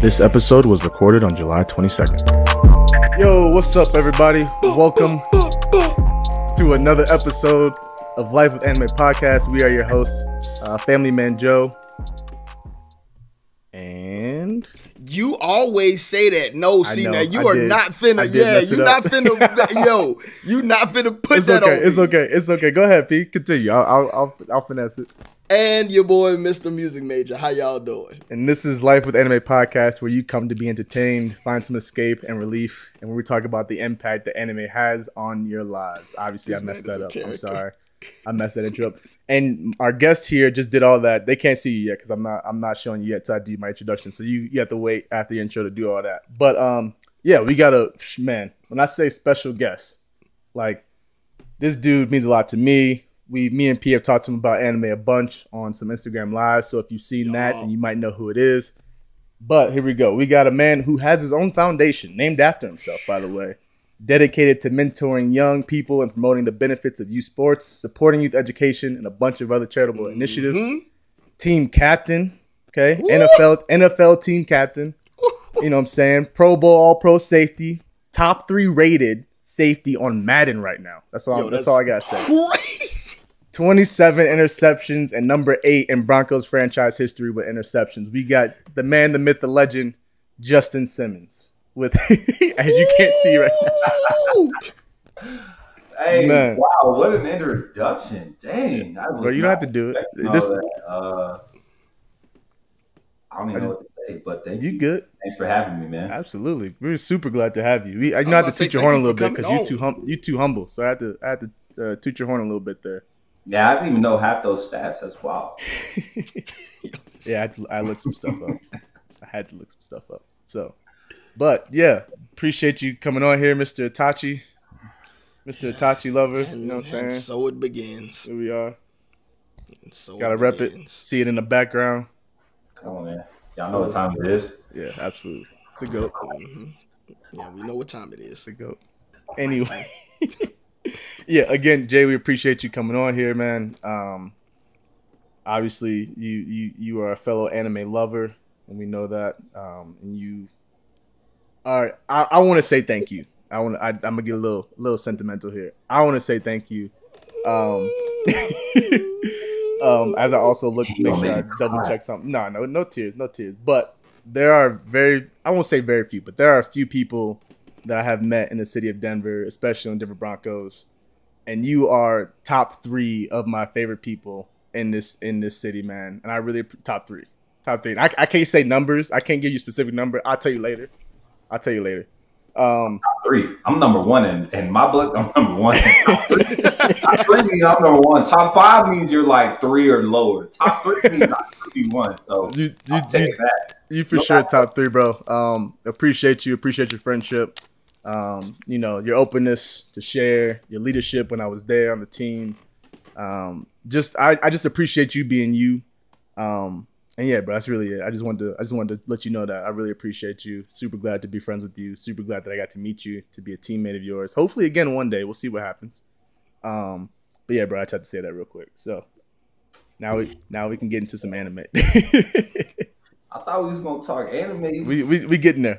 This episode was recorded on July 22nd. Yo, what's up, everybody? Welcome to another episode of Life with Anime Podcast. We are your hosts, Family Man Joe. And you always say that. No, see, now you are not finna. Yeah, you not finna. Yo, you not finna put it's that okay, on. It's okay. Go ahead, Pete. Continue. I'll finesse it. And your boy, Mr. Music Major. How y'all doing? And this is Life with Anime Podcast, where you come to be entertained, find some escape and relief, and where we talk about the impact that anime has on your lives. Obviously, I messed that up. I'm sorry. I messed that intro up. And our guest here just did all that. They can't see you yet because I'm not showing you yet till I do my introduction. So you have to wait after the intro to do all that. But yeah, we got a man. When I say special guest, like this dude means a lot to me. Me and P have talked to him about anime a bunch on some Instagram lives. So if you've seen that, then you might know who it is. But here we go. We got a man who has his own foundation, named after himself, by the way, dedicated to mentoring young people and promoting the benefits of youth sports, supporting youth education, and a bunch of other charitable initiatives. Team captain, okay? NFL team captain. You know what I'm saying? Pro Bowl, All-Pro safety. Top 3 rated safety on Madden right now. That's all I got to say. Crazy. 27 interceptions and number 8 in Broncos franchise history with interceptions. We got the man, the myth, the legend, Justin Simmons. With as you can't see right now. Hey, man. Wow, what an introduction. Dang. Bro, you don't have to do it. I don't even know what to say, but thank you. You good? Thanks for having me, man. Absolutely. We're super glad to have you. You have to toot your horn a little bit because you're too humble. So I had to toot your horn a little bit there. Yeah, I didn't even know half those stats. That's wild. Yeah, I looked some stuff up. I had to look some stuff up. So, but yeah, appreciate you coming on here, Mr. Itachi. Mr. Itachi lover. You know what I'm saying? So it begins. Here we are. So gotta rep it. See it in the background. Come on, man. Y'all know what time it is. Yeah, absolutely. The GOAT. Yeah, we know what time it is. The GOAT. Anyway. Yeah, again, Jay, we appreciate you coming on here, man. Obviously, you are a fellow anime lover, and we know that. And you are. I want to say thank you. I'm gonna get a little sentimental here. I want to say thank you. As I also look to make sure I double check something. No tears. But there are I won't say very few, but there are a few people that I have met in the city of Denver, especially in Denver Broncos. And you are top 3 of my favorite people in this city, man. And I really top three. I can't say numbers. I can't give you a specific number. I'll tell you later. Top 3. I'm number 1 in my book. I'm number 1. Top 3 means I'm number 1. Top 5 means you're like 3 or lower. Top 3 means I'm 1. So I'll take that. You for sure top 3, bro. Appreciate you. Appreciate your friendship. Your openness to share, your leadership when I was there on the team. I just appreciate you being you. And yeah, bro, that's really it. I just wanted to let you know that I really appreciate you. Super glad to be friends with you. Super glad that I got to meet you, to be a teammate of yours. Hopefully again one day. We'll see what happens. But yeah, bro, I just had to say that real quick. So now we can get into some anime. I thought we was gonna talk anime. We getting there.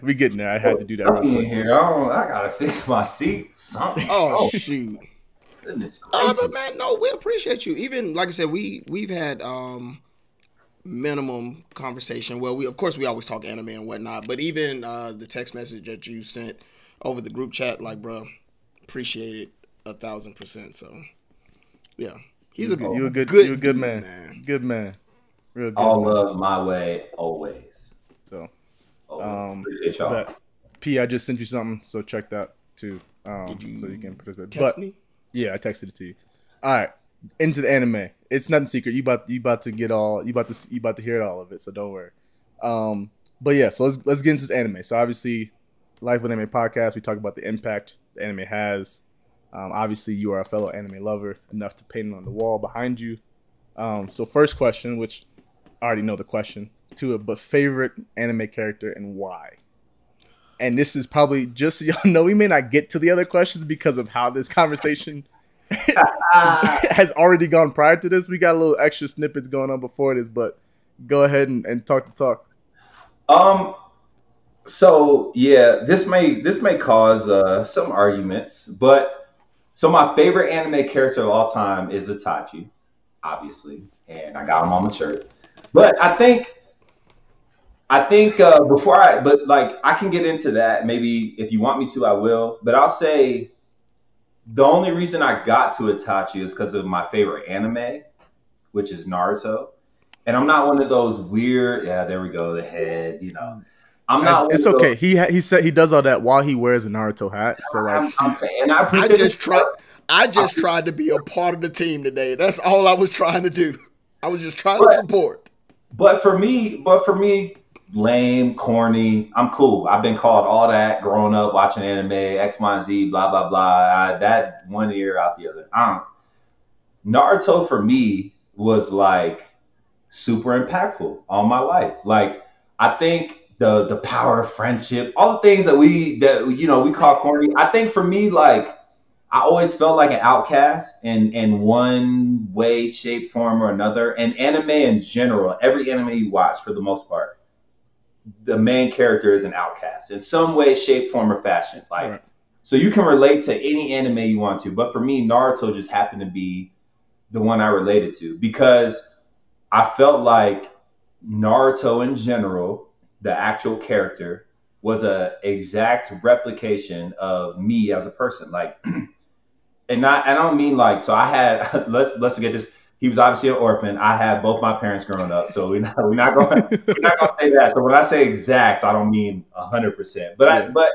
I had to do that real quick. Here. I gotta fix my seat. Something. Oh shoot. Goodness gracious. But man, no, we appreciate you. Even like I said, we've had minimum conversation. Well, we always talk anime and whatnot, but even the text message that you sent over the group chat, like, bro, appreciate it 1,000%. So yeah, you're a good man. Good man. Real good. All love my way, always. So, appreciate y'all. P, I just sent you something, so check that too. So you can participate. Text me? Yeah, I texted it to you. All right, into the anime. It's nothing secret. You about to hear all of it. So don't worry. But yeah, so let's get into this anime. So obviously, Life with Anime Podcast. We talk about the impact the anime has. Obviously, you are a fellow anime lover enough to paint it on the wall behind you. So first question, which I already know the question to it, but favorite anime character and why? And this is probably just so y'all know, we may not get to the other questions because of how this conversation has already gone prior to this. We got a little extra snippets going on before this, but go ahead and talk the talk. So yeah, this may cause some arguments, but so my favorite anime character of all time is Itachi, obviously, and I got him on my shirt. But I think but like I can get into that. Maybe if you want me to, I will. But I'll say the only reason I got to Itachi is because of my favorite anime, which is Naruto. And I'm not one of those weird. Yeah, there we go. The head. I'm not one It's of those. okay. He said he does all that while he wears a Naruto hat. So like, I'm saying, and I I appreciate just it. tried. I just tried to be a part of the team today. That's all I was trying to do. I was just trying to But support. but for me, lame, corny. I'm cool. I've been called all that growing up watching anime, X, Y, and Z, blah blah blah. That one ear out the other. Naruto for me was like super impactful all my life. Like I think the power of friendship, all the things that we call corny. I think for me, like I always felt like an outcast in one way, shape, form, or another. And anime in general, every anime you watch for the most part, the main character is an outcast in some way, shape, form, or fashion. Like right. so you can relate to any anime you want to. But for me, Naruto just happened to be the one I related to because I felt like Naruto in general, the actual character, was a exact replication of me as a person. Like and not I don't mean like so I had let's get this. He was obviously an orphan. I had both my parents growing up, so we're not gonna say that. So when I say exact, I don't mean 100%. But Yeah.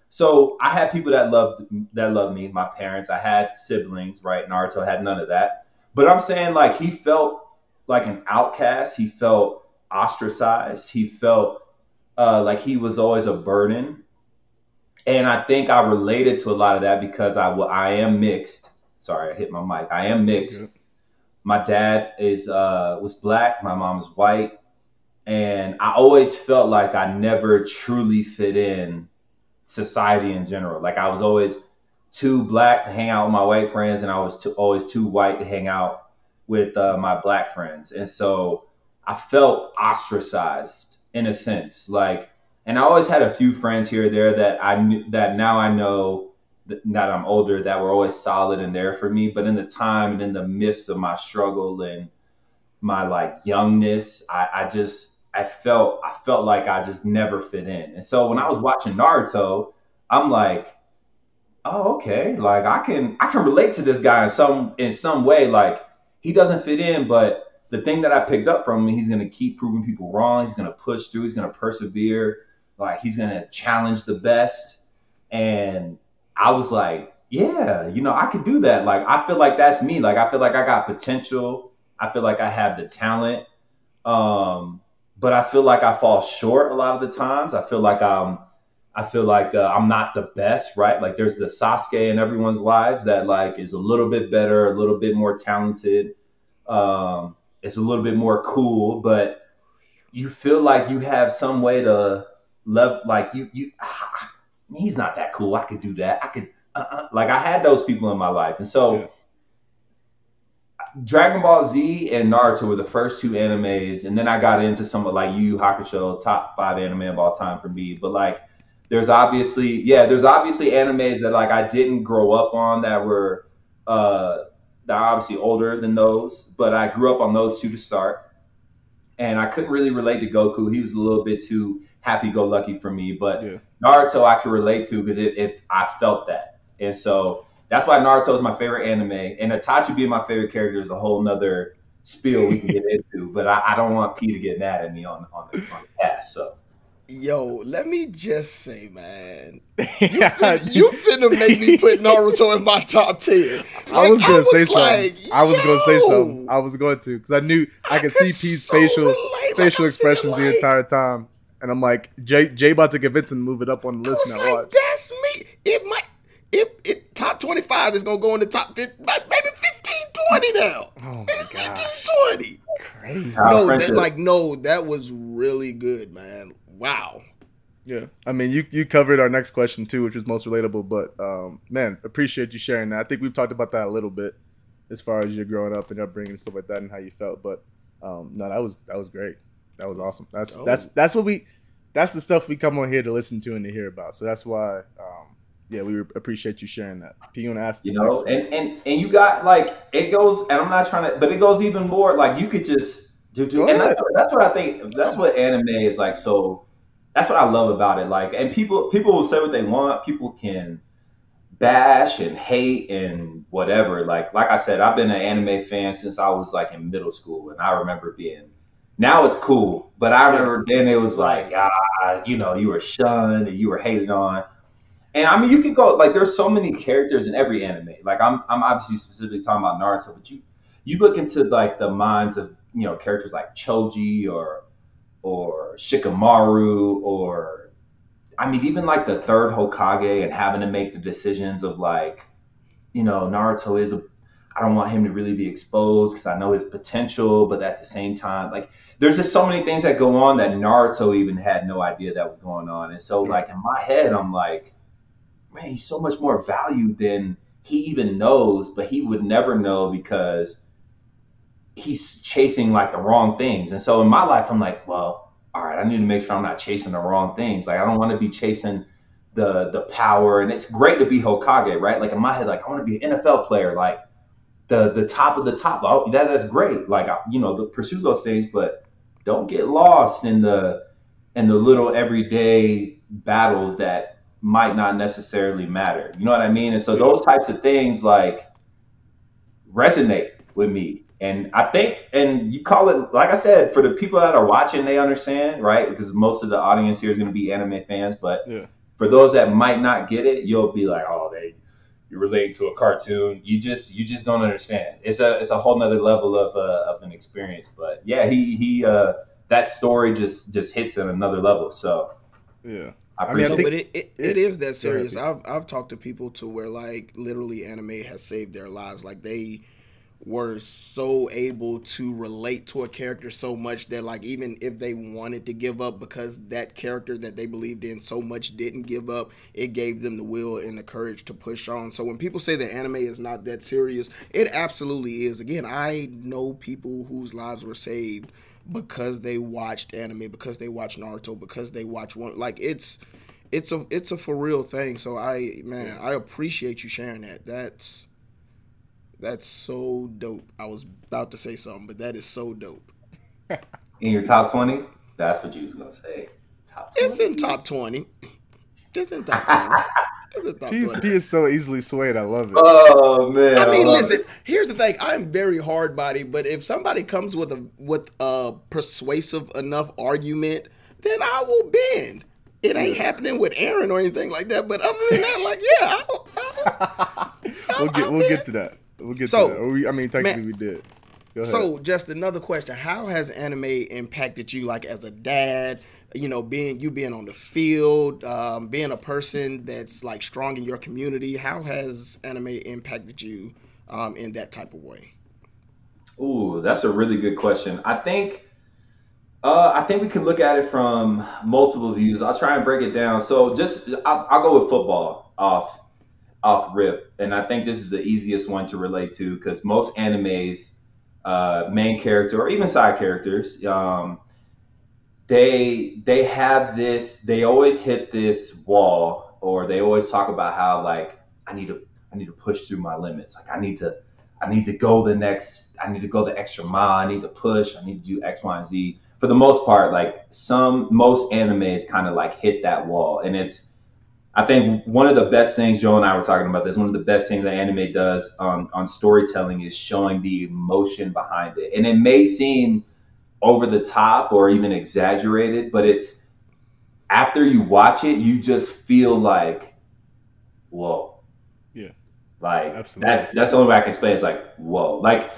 so I had people that loved me, my parents. I had siblings, right? Naruto had none of that. But I'm saying like he felt like an outcast. He felt ostracized. He felt like he was always a burden, and I think I related to a lot of that because I am mixed. Sorry, I hit my mic. I am You're good. mixed. My dad was black. My mom is white, and I always felt like I never truly fit in society in general. Like I was always too black to hang out with my white friends, and I was always too white to hang out with my black friends. And so I felt ostracized in a sense. Like, and I always had a few friends here or there that I knew that now I know that I'm older that were always solid and there for me. But in the time and in the midst of my struggle and my like youngness, I felt like I just never fit in. And so when I Yeah. was watching Naruto, I'm like, oh, okay, like I can relate to this guy in some way. Like he doesn't fit in, but the thing that I picked up from him, he's gonna keep proving people wrong. He's gonna push through. He's gonna persevere. Like he's gonna challenge the best. And I was like, yeah, I could do that. Like I feel like that's me. Like I feel like I got potential. I feel like I have the talent. Um, but I feel like I fall short a lot of the times. I feel like I'm not the best, right? Like there's the Sasuke in everyone's lives that like is a little bit better, a little bit more talented. It's a little bit more cool, but you feel like you have some way to love. Like he's not that cool. I could do that. I could. Like I had those people in my life, and Yeah. so Dragon Ball Z and Naruto were the first two animes, and then I got into some of like Yu Yu Hakusho, top five anime of all time for me. But like, there's obviously animes that like I didn't grow up on uh, that are obviously older than those, but I grew up on those two to start, and I couldn't really relate to Goku. He was a little bit too happy-go-lucky for me, but Yeah. Naruto I could relate to because I felt that, and so that's why Naruto is my favorite anime. And Itachi being my favorite character is a whole nother spiel we can get into. But I don't want P to get mad at me on the cast. So Yo, let me just say, man, Yeah. you finna make me put Naruto in my top 10. I Like was I gonna say was something. like, I was gonna say something. yo, I was going to because I knew I I could could see P's so facial relate. Like facial I'm saying, expressions the like entire time, and I'm like, Jay about to convince him to move it up on the I list was now. like, Watch. that's me. It might, it top 25 is gonna go in the top 50, like maybe 15, 20 now, Oh my maybe 15, gosh, 20. crazy. No, friendship. that was really good, man. Wow. Yeah, I mean, you covered our next question too, which was most relatable. But man, appreciate you sharing that. I think we've talked about that a little bit as far as your growing up and your upbringing and stuff like that, and how you felt. But no, that was great. That was awesome. That's Oh, that's what we that's the stuff we come on here to listen to and to hear about. So that's why, we appreciate you sharing that. You want to ask? You know, and you got like it goes, and I'm not trying to, but it goes even more. Like you could just do, and that's what I think. That's what anime is like. So that's what I love about it. Like, and people will say what they want. People can bash and hate and whatever. Like I said, I've been an anime fan since I was like in middle school, and I remember being. Now it's cool, but I remember then it was like, you know, you were shunned and you were hated on. And I mean, you can go like there's so many characters in every anime. Like I'm obviously specifically talking about Naruto, but you look into like the minds of characters like Choji or Shikamaru or I mean even like the third Hokage and having to make the decisions of like Naruto is I don't want him to really be exposed because I know his potential, but at the same time, like there's just so many things that go on that Naruto even had no idea that was going on. And so like in my head, I'm like, man, he's so much more valued than he even knows, but he would never know because he's chasing like the wrong things. And so in my life, I'm like, well, all right, I need to make sure I'm not chasing the wrong things. Like I don't want to be chasing the power. And it's great to be Hokage, right? Like in my head, like I want to be an NFL player, like the top of the top. Oh, that's great. Like pursue those things, but don't get lost in the little everyday battles that might not necessarily matter. You know what I mean? And so those types of things like resonate with me. And I think, and you call it, like I said, for the people that are watching, they understand, right? Because most of the audience here is going to be anime fans. But for those that might not get it, you'll be like, oh, you're relating to a cartoon. You just don't understand. It's a whole nother level of an experience. But yeah, he that story just hits at another level. So yeah. I mean, but it is that serious. I've talked to people to where like literally anime has saved their lives. Like they were so able to relate to a character so much that like even if they wanted to give up because that character that they believed in so much didn't give up, it gave them the will and the courage to push on. So when people say that anime is not that serious, it absolutely is. Again, I know people whose lives were saved because they watched anime, because they watched Naruto, because they watched one. Like it's a for real thing. So I appreciate you sharing that. That's so dope. I was about to say something, but that is so dope. In your top 20? That's what you was gonna say. Top 20? It's in top 20. It's in top 20. He is so easily swayed. I love it. Oh man! I mean, listen. Here's the thing. I'm very hard body, but if somebody comes with a persuasive enough argument, then I will bend. It ain't happening with Aaron or anything like that. But other than that, like we'll get to that. We'll get to that. Technically we did. Go ahead. So just another question: how has anime impacted you, like as a dad? Being on the field, being a person that's like strong in your community. How has anime impacted you in that type of way? Ooh, that's a really good question. I think we can look at it from multiple views. I'll try and break it down. So I'll go with football off rip, and I think this is the easiest one to relate to because most animes, main character or even side characters, they have this. They always hit this wall, or they always talk about how like I need to push through my limits. Like I need to go the extra mile. I need to push. I need to do X, Y, and Z. For the most part, like most animes kind of like hit that wall, and I think one of the best things, Joe and I were talking about this, one of the best things that anime does on storytelling is showing the emotion behind it. And it may seem over the top or even exaggerated, but it's after you watch it, you just feel like, whoa. Yeah. Like absolutely. That's the only way I can explain it. It's like, whoa. Like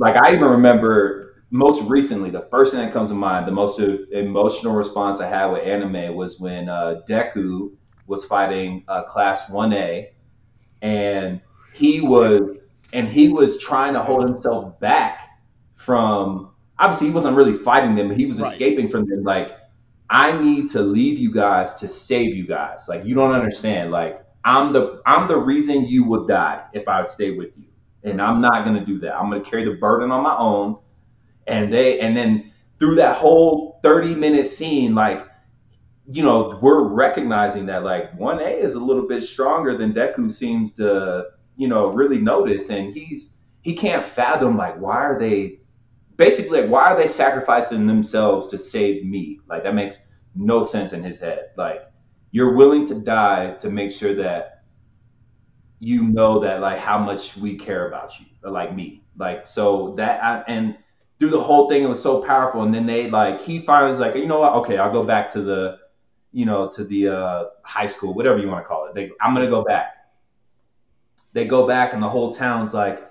I even remember most recently, the first thing that comes to mind, the most emotional response I had with anime was when Deku was fighting Class 1A, and he was trying to hold himself back from. Obviously, he wasn't really fighting them, but he was escaping from them. Like, I need to leave you guys to save you guys. Like, you don't understand. Like, I'm the reason you would die if I stay with you, and I'm not gonna do that. I'm gonna carry the burden on my own. And then through that whole 30-minute scene, like we're recognizing that like 1A is a little bit stronger than Deku seems to, really notice. And he can't fathom like, why are they sacrificing themselves to save me? Like that makes no sense in his head. Like you're willing to die to make sure that that like how much we care about you, or like me. Like so and through the whole thing it was so powerful. And then he finally was like, you know what? Okay, I'll go back to the high school, whatever you want to call it. I'm gonna go back. They go back and the whole town's like,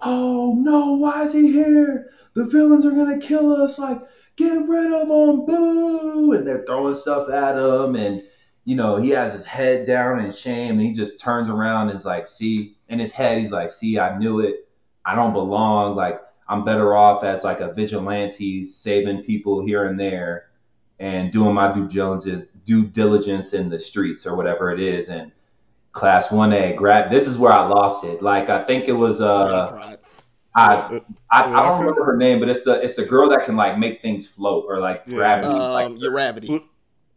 oh no, why is he here? The villains are gonna kill us. Like, get rid of him, boo! And they're throwing stuff at him, and he has his head down in shame, and he just turns around and is like, see, in his head, he's like, see, I knew it. I don't belong. Like, I'm better off as like a vigilante, saving people here and there, and doing my due diligence in the streets or whatever it is. And Class 1A, this is where I lost it. Like I think it was I don't remember her name, but it's the girl that can like make things float or like gravity. Gravity.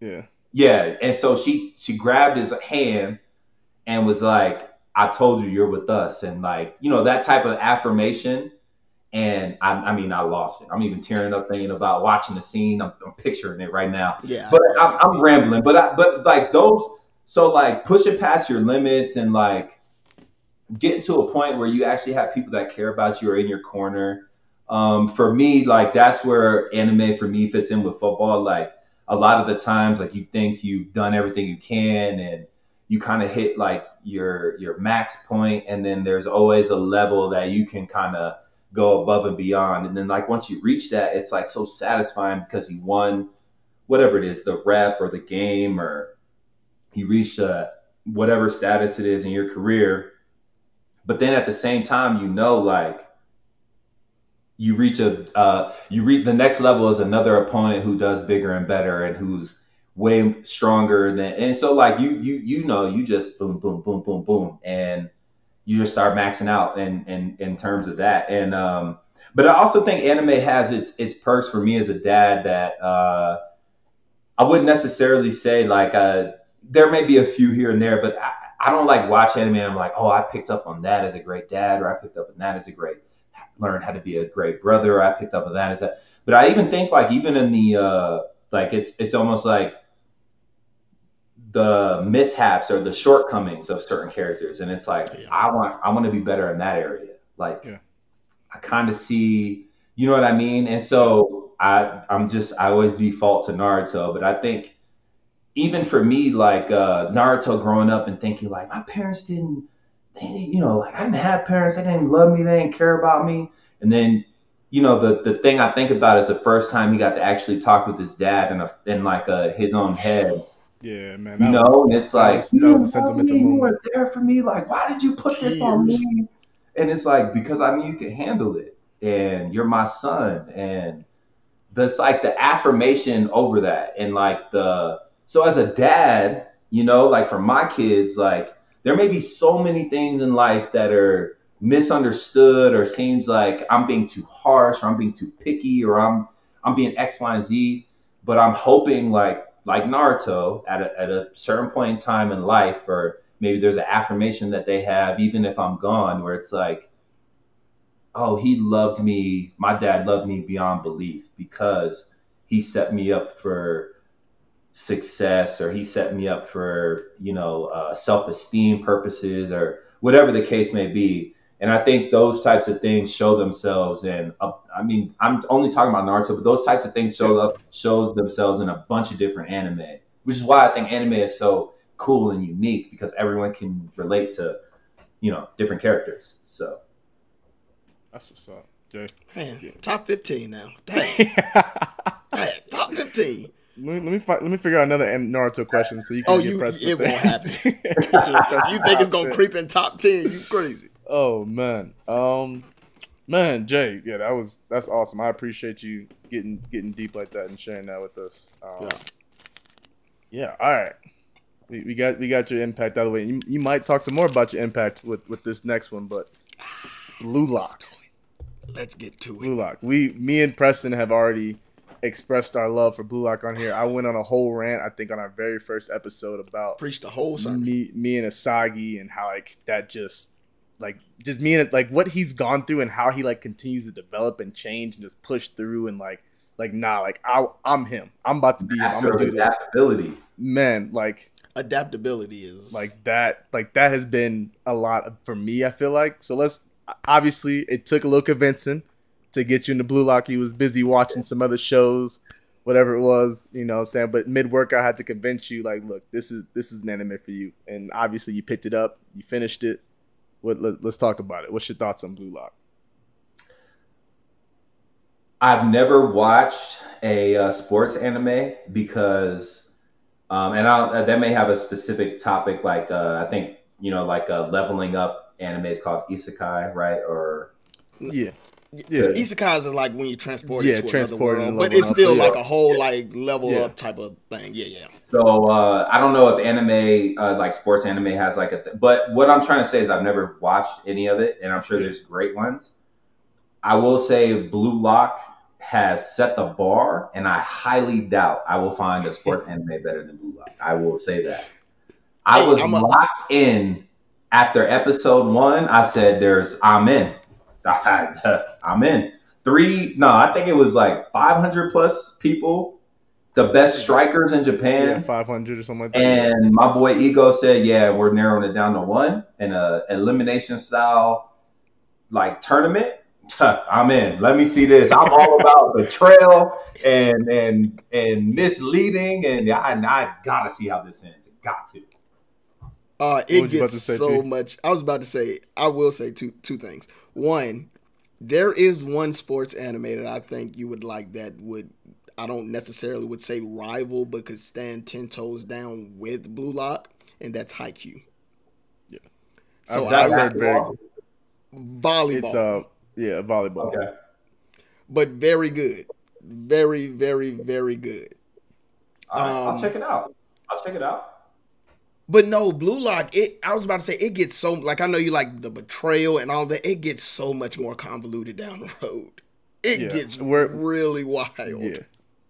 Yeah. Yeah. And so she grabbed his hand and was like, I told you you're with us, and like, that type of affirmation. And I lost it. I'm even tearing up thinking about watching the scene. I'm picturing it right now. Yeah. But I'm rambling. But like those. So like pushing past your limits and like getting to a point where you actually have people that care about you or in your corner. For me, like that's where anime for me fits in with football. Like a lot of the times, like you think you've done everything you can and you kind of hit like your max point, and then there's always a level that you can kind of go above and beyond. And then like once you reach that, it's like so satisfying because you won whatever it is, the rep or the game, or you reach whatever status it is in your career. But then at the same time, like you reach the next level is another opponent who does bigger and better and who's way stronger than, and so like you just boom, boom, boom, boom, boom, and you just start maxing out in terms of that. And but I also think anime has its perks for me as a dad that I wouldn't necessarily say like there may be a few here and there, but I don't like watch anime and I'm like, oh, I picked up on that as a great dad, or I picked up on that as learned how to be a great brother, or I picked up on that as that. But I even think like even in the like it's almost like the mishaps or the shortcomings of certain characters, and it's like I want to be better in that area. Like I kind of see, you know what I mean? And so I always default to Naruto, but I think even for me, like Naruto growing up and thinking like my parents like I didn't have parents, they didn't love me, they didn't care about me. And then, the thing I think about is the first time he got to actually talk with his dad in like his own head. Yeah, man. And it's like, that was a sentimental moment. You were there for me. Like, why did you put this on me? And it's like, because I knew you could handle it, and you're my son. And that's like the affirmation over that, and like so as a dad, like for my kids, like there may be so many things in life that are misunderstood, or seems like I'm being too harsh, or I'm being too picky, or I'm being X, Y, and Z. But I'm hoping like Naruto at a certain point in time in life, or maybe there's an affirmation that they have, even if I'm gone, where it's like, oh, he loved me. My dad loved me beyond belief because he set me up for success, or he set me up for self-esteem purposes, or whatever the case may be. And I think those types of things show themselves in I'm only talking about Naruto, but those types of things shows themselves in a bunch of different anime, which is why I think anime is so cool and unique, because everyone can relate to different characters. So that's what's up, Jay. Man, top 15 now. Dang. Top 15. Let me figure out another Naruto question so you can get pressed. It won't happen. You think it's gonna creep in top 10? You crazy? Oh man, man, Jay, yeah, that's awesome. I appreciate you getting deep like that and sharing that with us. Yeah. All right, we got your impact out of the way. You might talk some more about your impact with this next one, but Blue Lock. Let's get to it. Blue Lock. Me and Preston have already expressed our love for Blue Lock on here. I went on a whole rant, I think, on our very first episode about preached the whole sermon. Me and Asagi, and how like that just me and like what he's gone through and how he like continues to develop and change and just push through and I'm him. I'm about to be him. I'm gonna do this. Adaptability, man. Like adaptability is like that. Like that has been a lot for me. I feel like obviously it took a little convincing to get you into Blue Lock. He was busy watching some other shows, whatever it was, you know what I'm saying? But mid-workout, I had to convince you, like, look, this is an anime for you. And obviously you picked it up, you finished it. Let's talk about it. What's your thoughts on Blue Lock? I've never watched a sports anime because, that may have a specific topic, like I think, like leveling up anime is called isekai, right? Or yeah. Isekais is like when you transport it to another world, but it's still like a whole like level up type of thing. Yeah. So I don't know if anime, like sports anime, has like but what I'm trying to say is I've never watched any of it, and I'm sure there's great ones. I will say Blue Lock has set the bar, and I highly doubt I will find a sports anime better than Blue Lock. I will say that. I was locked in after episode 1. I said, I'm in. I'm in. I think it was like 500 plus people, the best strikers in Japan. Yeah, 500 or something like that. And my boy Ego said, yeah, we're narrowing it down to 1 in a elimination style like tournament. I'm in. Let me see this. I'm all about betrayal and misleading, and I gotta see how this ends. Got to. It gets so much. I was about to say. I will say two things. One, there is one sports anime that I think you would like that would, I don't necessarily would say rival, but could stand 10 toes down with Blue Lock, and that's Haikyuu. Yeah. So I've heard volleyball. It's volleyball. Okay. But very good. Very, very, very good. I'll check it out. But no, Blue Lock, I was about to say, it gets so, like, I know you like the betrayal and all that. It gets so much more convoluted down the road. It gets really wild. Yeah.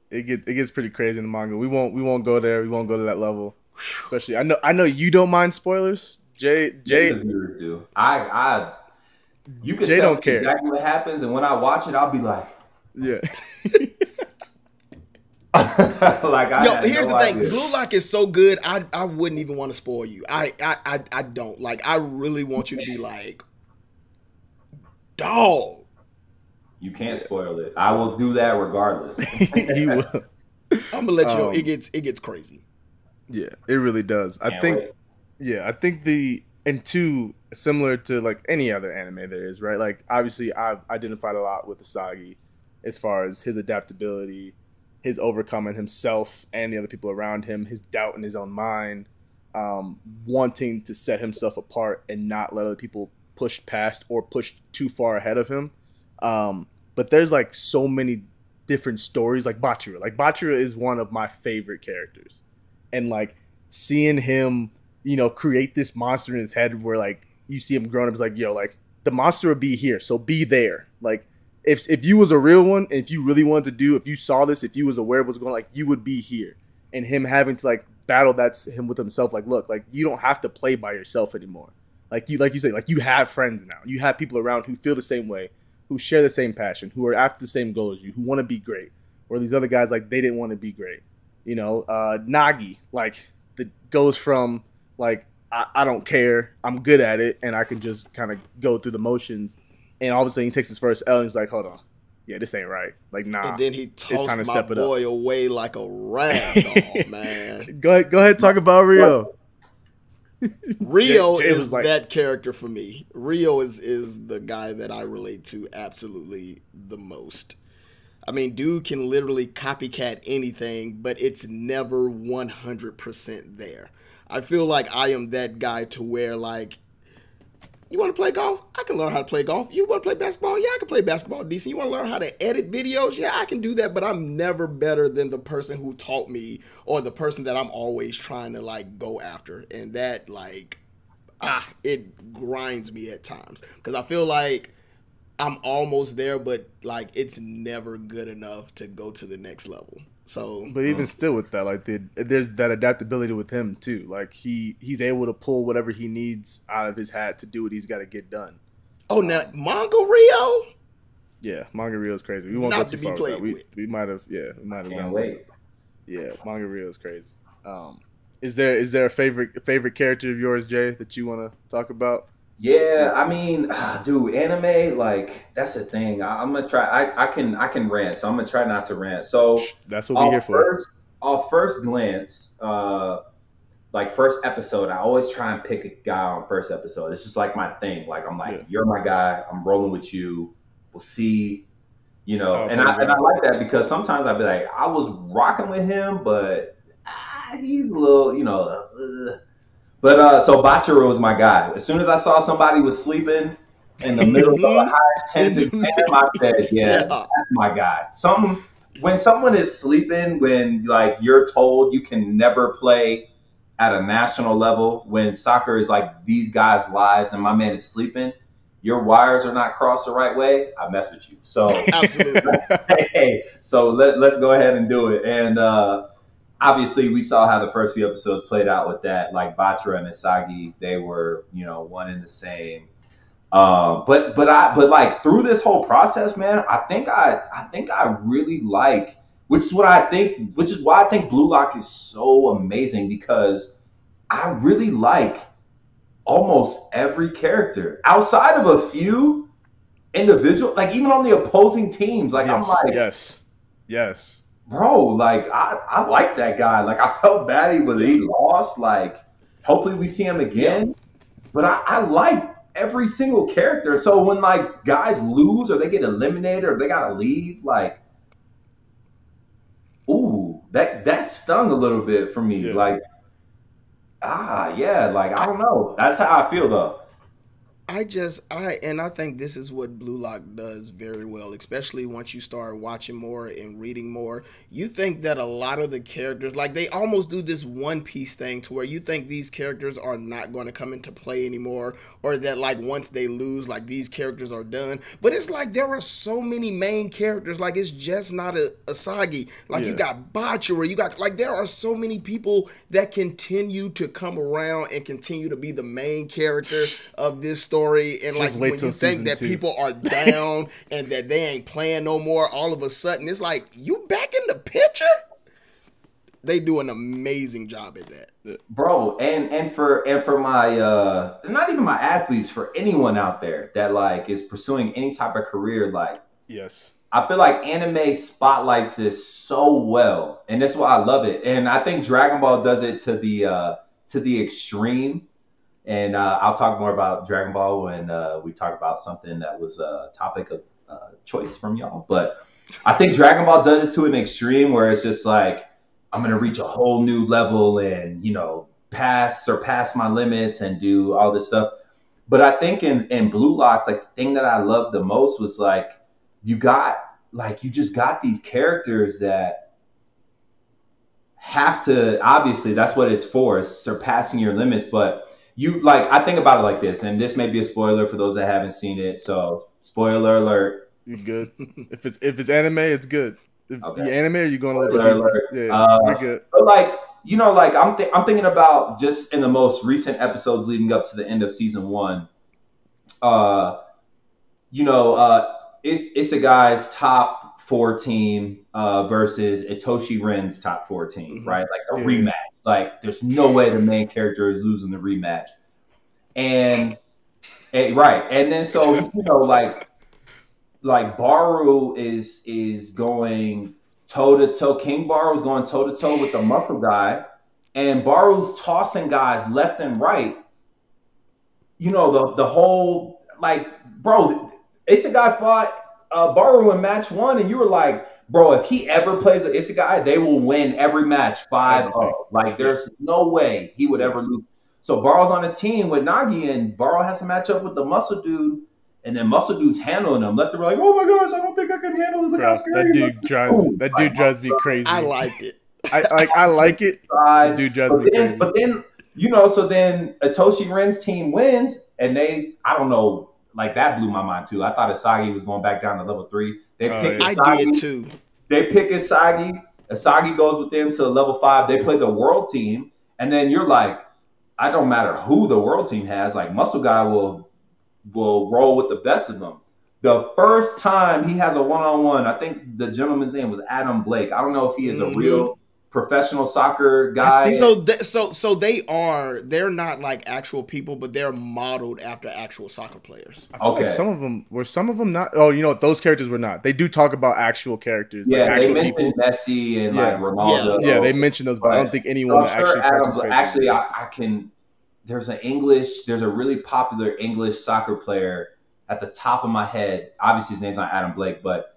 It gets pretty crazy in the manga. We won't go there. We won't go to that level. Especially, I know you don't mind spoilers. Jay do. You can Jay tell don't care exactly what happens, and when I watch it, I'll be like, yeah. Here's the thing. Blue Lock is so good. I wouldn't even want to spoil you. I don't. Like, I really want you to be like, dog. You can't spoil it. I will do that regardless. He will. I'm gonna let you know. It gets crazy. Yeah, it really does. I think similar to like any other anime there is, right? Like, obviously I've identified a lot with Asagi as far as his adaptability, his overcoming himself and the other people around him, his doubt in his own mind, wanting to set himself apart and not let other people push past or push too far ahead of him. But there's like so many different stories, like Bachira. Like, Bachira is one of my favorite characters. And like seeing him, create this monster in his head where like you see him growing up, it's like, yo, like the monster will be here, so be there. Like, if you was a real one, and if you really wanted to do, if you saw this, if you was aware of what's going on, like, you would be here. And him having to like battle that's him with himself, like, look, like, you don't have to play by yourself anymore. Like you say, like, you have friends now. You have people around who feel the same way, who share the same passion, who are after the same goal as you, who want to be great. Or these other guys, like, they didn't want to be great. Nagi, like, that goes from like, I don't care, I'm good at it, and I can just kind of go through the motions. And all of a sudden he takes his first L and he's like, hold on. Yeah, this ain't right. Like, nah. And then he tossed my boy away like a rag doll, man. Go ahead, talk about Rio. Rio is like that character for me. Rio is the guy that I relate to absolutely the most. I mean, dude can literally copycat anything, but it's never 100% there. I feel like I am that guy to where, like, you want to play golf? I can learn how to play golf. You want to play basketball? Yeah, I can play basketball decent. You want to learn how to edit videos? Yeah, I can do that, but I'm never better than the person who taught me or the person that I'm always trying to, like, go after. And that, like, it grinds me at times. Because I feel like I'm almost there, but like it's never good enough to go to the next level. So, but even still, with that, like there's that adaptability with him too. Like he's able to pull whatever he needs out of his hat to do what he's got to get done. oh, now Mongo Rio, Yeah, Manga Rio is crazy. We won't not go to too be far with that. played with. We might have, yeah, we might have Can't gone. wait. Yeah, Manga Rio is crazy. Is there a favorite character of yours, Jay, that you want to talk about? Yeah, I mean, dude, anime, like that's the thing. I'm gonna try. I can rant, so I'm gonna try not to rant. So That's what we're here for. off first glance, like first episode, I always try and pick a guy on first episode. It's just like my thing. Like I'm like, Yeah. you're my guy. I'm rolling with you. We'll see. You know, Oh, and I like that because sometimes I'd be like, I was rocking with him, but he's a little, you know. But so Bachiro was my guy. As soon as I saw somebody was sleeping in the middle of a high intense exam, I said, yeah, that's my guy. When someone is sleeping, when like you're told you can never play at a national level, when soccer is like these guys' lives and my man is sleeping, your wires are not crossed the right way, I mess with you. So Absolutely. hey, so let's go ahead and do it. And obviously we saw how the first few episodes played out with that. Like Batra and Isagi, they were, you know, one and the same. But like through this whole process, man, I think I really like, which is why I think Blue Lock is so amazing, because I really like almost every character outside of a few individual, like even on the opposing teams. Like yes, I'm like, yes, bro, like I like that guy. Like I felt bad he lost. Like hopefully we see him again. Yeah. But I like every single character. So when like guys lose or they get eliminated or they gotta leave, like, ooh, that stung a little bit for me. Yeah. Like, yeah, like I don't know. That's how I feel though. I think this is what Blue Lock does very well, especially once you start watching more and reading more. You think that a lot of the characters, like they almost do this One Piece thing to where you think these characters are not going to come into play anymore, or that like once they lose, like these characters are done. But it's like there are so many main characters, like it's just not a Asagi. Like you got Bachira, you got like there are so many people that continue to come around and continue to be the main character of this story. And like when you think that people are down and that they ain't playing no more, all of a sudden it's like, you back in the picture? They do an amazing job at that, bro. And for my not even my athletes, for anyone out there that like is pursuing any type of career, like, yes, I feel like anime spotlights this so well, and that's why I love it. And I think Dragon Ball does it to the extreme. And I'll talk more about Dragon Ball when we talk about something that was a topic of choice from y'all. But I think Dragon Ball does it to an extreme where it's just like, I'm going to reach a whole new level and, you know, surpass my limits and do all this stuff. But I think in Blue Lock, like the thing that I loved the most was like, you just got these characters that have to, obviously that's what it's for, is surpassing your limits. But you like, I think about it like this, and this may be a spoiler for those that haven't seen it. So, spoiler alert. You good? if it's anime, it's good. If you anime, are you going a little bit alert. Yeah, you're good. But like, you know, like I'm thinking about just in the most recent episodes leading up to the end of season 1. You know, it's a guy's top 4 team versus Itoshi Ren's top 4 team, right? Like a rematch. Like, there's no way the main character is losing the rematch. And right. And then so, you know, like Baru is going toe-to-toe. King Baru's going toe-to-toe with the muscle guy. And Baru's tossing guys left and right. You know, the whole, like, bro, Isegai fought Baru in match 1, and you were like, bro, if he ever plays an Isegai, they will win every match 5-0. Like, there's no way he would ever lose. So Baro's on his team with Nagi, and Baro has to match up with the muscle dude, and then muscle dude's handling him. Left and right, like, oh my gosh, I don't think I can handle this. Look how scary that dude drives me crazy. I like it. I like it. That dude drives me crazy. But then, you know, so then Itoshi Ren's team wins, and they, I don't know, like that blew my mind too. I thought Asagi was going back down to level 3. They picked I Asagi. did too. They pick Asagi. Asagi goes with them to level 5. They play the world team, and then you're like, I don't matter who the world team has. Like Muscle Guy will roll with the best of them. The first time he has a one-on-one, I think the gentleman's name was Adam Blake. I don't know if he is a real professional soccer guy. They're not like actual people, but they're modeled after actual soccer players. I feel like some of them not. Oh, you know what? Those characters were not. They do talk about actual characters. Yeah, like actual they mentioned Messi and like Ronaldo. Yeah, they mentioned those, but I don't think anyone actually participates. Actually, I can. There's a really popular English soccer player at the top of my head. Obviously, his name's not Adam Blake, but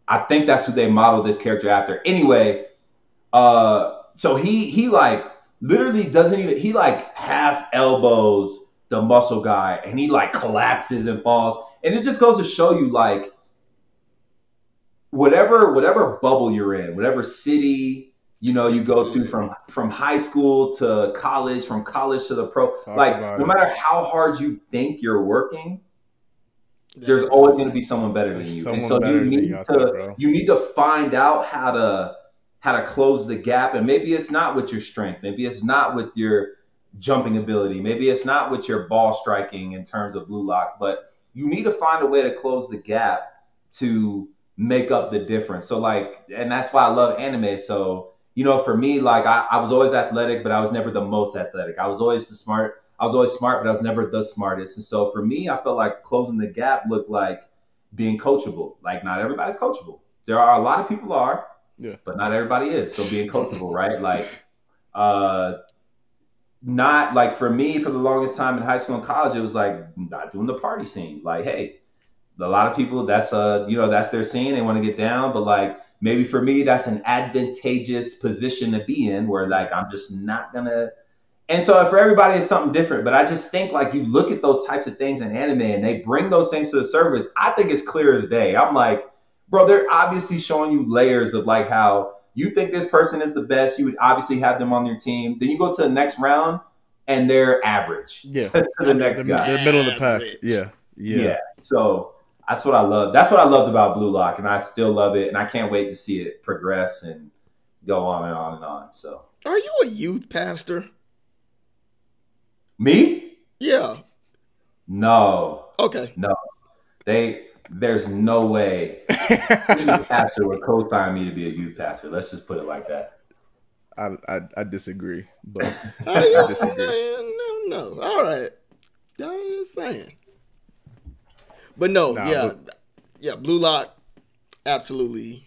I think that's who they modeled this character after. Anyway, so he like literally doesn't even, he like half elbows the Muscle Guy and he like collapses and falls. And it just goes to show you like whatever bubble you're in, whatever city, you know, you go to from high school to college, from college to the pro, like no matter how hard you think you're working, there's always going to be someone better than you. And so you need to find out how to close the gap. And maybe it's not with your strength. Maybe it's not with your jumping ability. Maybe it's not with your ball striking in terms of blue lock, but you need to find a way to close the gap to make up the difference. So like, and that's why I love anime. So, you know, for me, like I was always athletic, but I was never the most athletic. I was always smart, but I was never the smartest. And so for me, I felt like closing the gap looked like being coachable. Like not everybody's coachable. There are a lot of people are, but not everybody is. So being coachable, right? Like, not like for me, for the longest time in high school and college, it was like not doing the party scene. Like, hey, a lot of people, that's that's their scene. They want to get down, but like maybe for me, that's an advantageous position to be in where like I'm just not gonna. And so for everybody, it's something different. But I just think like you look at those types of things in anime and they bring those things to the surface. I think it's clear as day. I'm like, bro, they're obviously showing you layers of like how you think this person is the best. You would obviously have them on your team. Then you go to the next round and they're average. Yeah. To the next guy. They're middle of the pack. Yeah. So that's what I love. That's what I loved about Blue Lock, and I still love it. And I can't wait to see it progress and go on and on and on. So, are you a youth pastor? Me? Yeah. No. Okay. No. There's no way a youth pastor would co-sign me to be a youth pastor. Let's just put it like that. I disagree, but I disagree. No. All right. I'm just saying. But no, Blue Lock, absolutely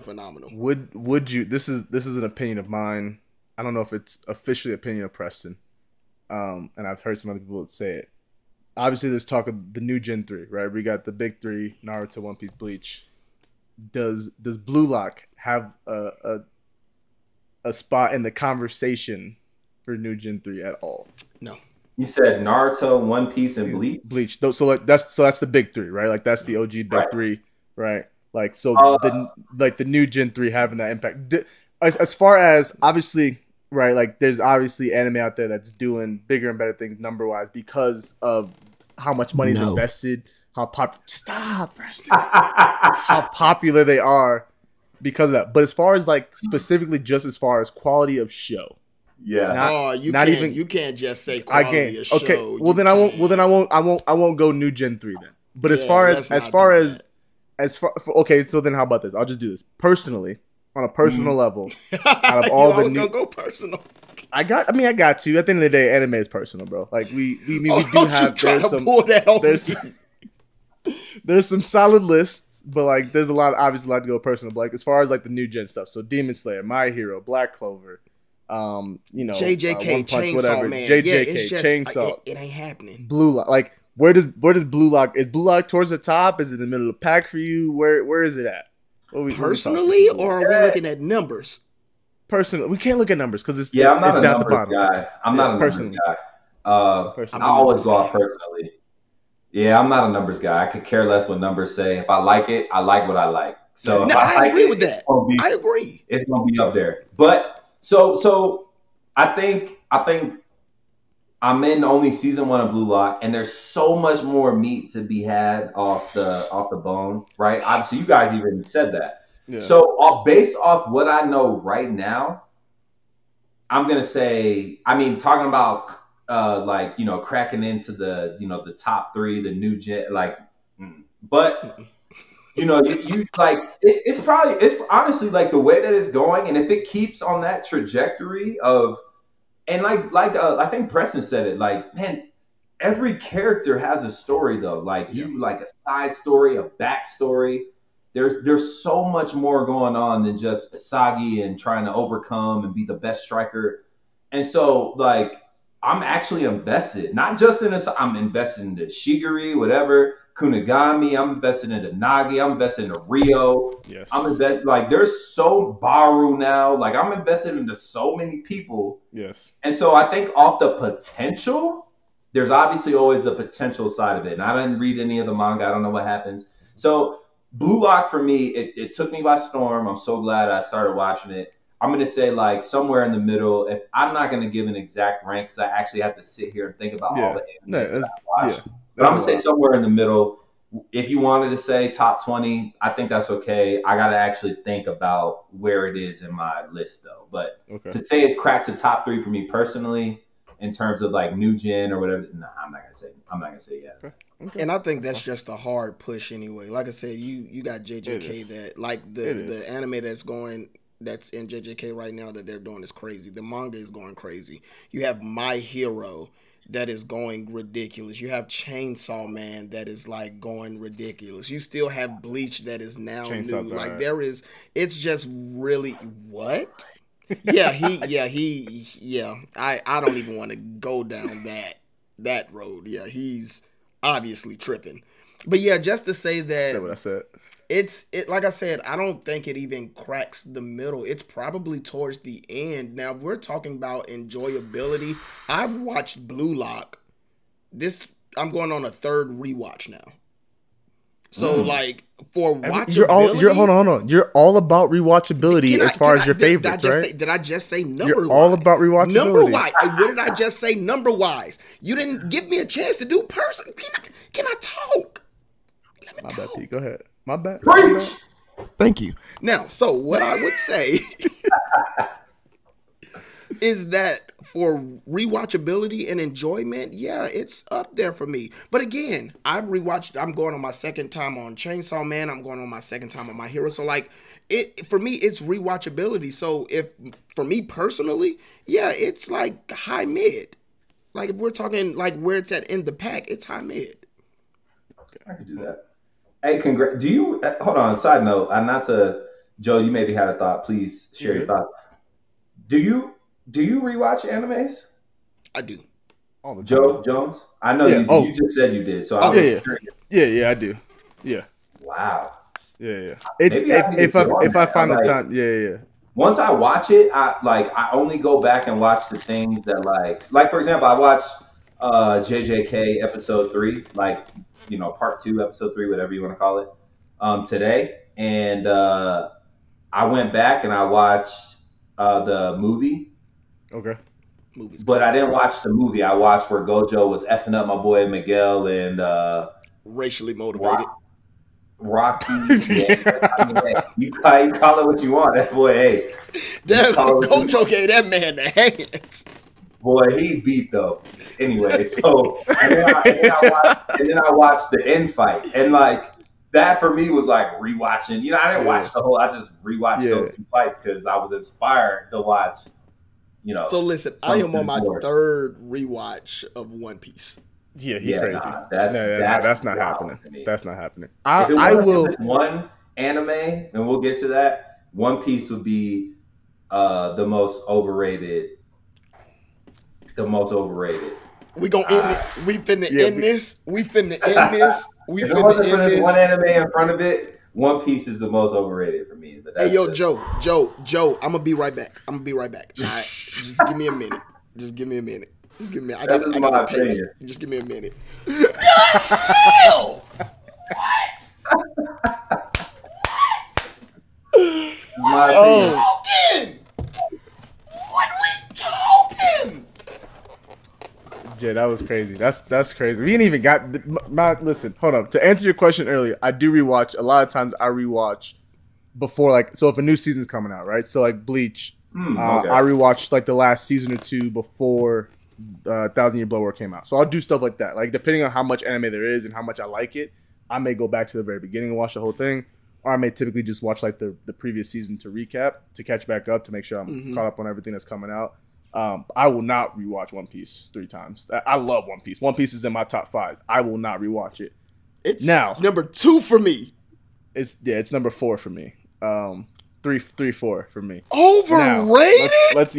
phenomenal. Would you? This is an opinion of mine. I don't know if it's officially opinion of Preston, and I've heard some other people say it. Obviously, there's talk of the new Gen 3, right? We got the big three: Naruto, One Piece, Bleach. Does Blue Lock have a spot in the conversation for new Gen 3 at all? No. You said Naruto, One Piece, and Bleach. Bleach. So like that's the big three, right? Like that's the OG big three, right? Like so the new Gen 3 having that impact. As far as obviously, right? Like there's obviously anime out there that's doing bigger and better things number wise because of how much money is invested, how popular they are because of that. But as far as like specifically just as far as quality of show. Yeah. You can't just say quality of show. Okay. Well then I won't go new Gen 3 then. But as far as okay, so then how about this? I'll just do this. Personally, on a personal level, out of all the new, gonna go personal. I got to. At the end of the day, anime is personal, bro. Like we do have there's some solid lists, but like there's obviously a lot to go personal. But like as far as like the new gen stuff, so Demon Slayer, My Hero, Black Clover, JJK, Chainsaw Man, JJK, Chainsaw. It ain't happening. Blue Lock, like where does Blue Lock? Is Blue Lock towards the top? Is it in the middle of the pack for you? Where is it at? Personally, or are we looking at numbers? Personally, we can't look at numbers because it's not down the bottom. Guy. I'm not a numbers guy. I always go off personally. Yeah, I'm not a numbers guy. I could care less what numbers say. If I like it, I like what I like. So I agree with that. I agree. It's gonna be up there. But so I think I'm in only season 1 of Blue Lock, and there's so much more meat to be had off the bone, right? Obviously, you guys even said that. Yeah. So, based off what I know right now, I'm gonna say, I mean, talking about like, cracking into the the top 3, the new gen, like, but you like it's honestly like the way that it's going, and if it keeps on that trajectory of, and I think Preston said it, like, man, every character has a story though. Like like a side story, a backstory. There's so much more going on than just Asagi and trying to overcome and be the best striker. And so, like, I'm actually invested, not just in this. I'm invested in the Shigiri, whatever, Kunigami. I'm invested in the Nagi. I'm invested in the Rio. Yes. I'm invested. Like, there's so Baru now. Like, I'm invested into so many people. Yes. And so I think off the potential, there's obviously always the potential side of it. And I didn't read any of the manga. I don't know what happens. So Blue Lock for me, it took me by storm. I'm so glad I started watching it. I'm going to say like somewhere in the middle. If I'm not going to give an exact rank, because I actually have to sit here and think about all the animes that I watch. But I'm going to say somewhere in the middle. If you wanted to say top 20, I think that's okay. I got to actually think about where it is in my list, though. But to say it cracks the top 3 for me personally, in terms of like new gen or whatever, no, I'm not gonna say yeah. Okay. And I think that's just a hard push anyway. Like I said, you got JJK that like the anime that's in JJK right now that they're doing is crazy. The manga is going crazy. You have My Hero that is going ridiculous. You have Chainsaw Man that is like going ridiculous. You still have Bleach that is now Chainsaw's new. Like right. It's just really what? Yeah, I don't even want to go down that road. Yeah, he's obviously tripping. But yeah, just to say that. Say what I said. It's like I said, I don't think it even cracks the middle. It's probably towards the end. Now, if we're talking about enjoyability, I've watched Blue Lock. I'm going on a 3rd rewatch now. So like for watchability, hold on. You're all about rewatchability as far as your favorites, right? Did I just say number? You're all about rewatchability. Number wise. What did I just say? Number wise. You didn't give me a chance to do person. Can I talk? Let me My talk. bad, Pete. Go ahead. My bad. Thank you. Now, so what I would say is that for rewatchability and enjoyment, yeah, it's up there for me. But again, I'm going on my 2nd time on Chainsaw Man. I'm going on my 2nd time on My Hero. So like for me, it's rewatchability. So for me personally, yeah, it's like high mid. Like if we're talking like where it's at in the pack, it's high mid. I could do that. Hey, do you hold on? Side note, not to Joe. You maybe had a thought. Please share your thoughts. Do you rewatch animes? I do. All the time. Joe Jones. I know you. You just said you did. So I was curious. Yeah, I do. Yeah. Wow. Yeah. If I find the time, yeah. Once I watch it, I only go back and watch the things that like for example, I watched JJK episode 3, like. Part 2, episode 3, whatever you want to call it, today. And I went back and I watched the movie. Okay. But I didn't watch the movie. I watched where Gojo was effing up my boy Miguel and racially motivated. Rocky. You call it what you want. That boy, hey. Gojo gave that man the hands. Boy, he beat though. Anyway, so and then I watched the end fight, and like that for me was like rewatching. I didn't watch the whole. I just rewatched those 2 fights because I was inspired to watch. So listen, I am on my 3rd rewatch of One Piece. Yeah, he's crazy. That's not happening. That's not happening. I will one anime, and we'll get to that. One Piece would be the most overrated. We gonna end it. We finna end this. We finna end this. If it wasn't for this one anime in front of it, One Piece is the most overrated for me. But hey, yo, Joe, I'm gonna be right back. All right, just give me a minute. I got a pace. Just give me a minute. Hell! What? What we talking? that was crazy. That's crazy. We didn't even got listen. Hold up. To answer your question earlier, I do rewatch. A lot of times I rewatch before, like, so if a new season's coming out, right? So like Bleach, okay. I rewatched like the last season or two before 1,000 Year Blood War came out. So I'll do stuff like that. Like depending on how much anime there is and how much I like it, I may go back to the very beginning and watch the whole thing, or I may typically just watch like the previous season to recap, to catch back up, to make sure I'm caught up on everything that's coming out. I will not rewatch One Piece 3 times. I love One Piece. One Piece is in my top 5. I will not rewatch it. It's now number 2 for me. It's number 4 for me. 3, 4 for me. Overrated? Now, let's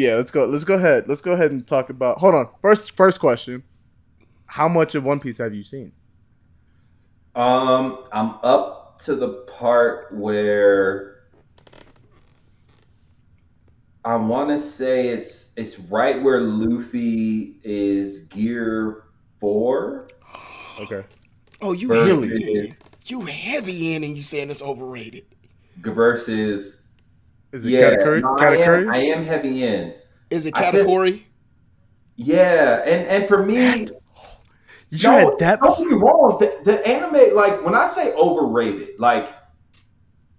go ahead and talk about. Hold on. First question. How much of One Piece have you seen? I'm up to the part where I want to say it's right where Luffy is Gear 4. Okay. Oh, you heavy in, and you saying it's overrated. Versus. Is it Katakuri? No, I am heavy in. Is it Katakuri? Yeah, and for me. Don't get me wrong. The anime, like when I say overrated, like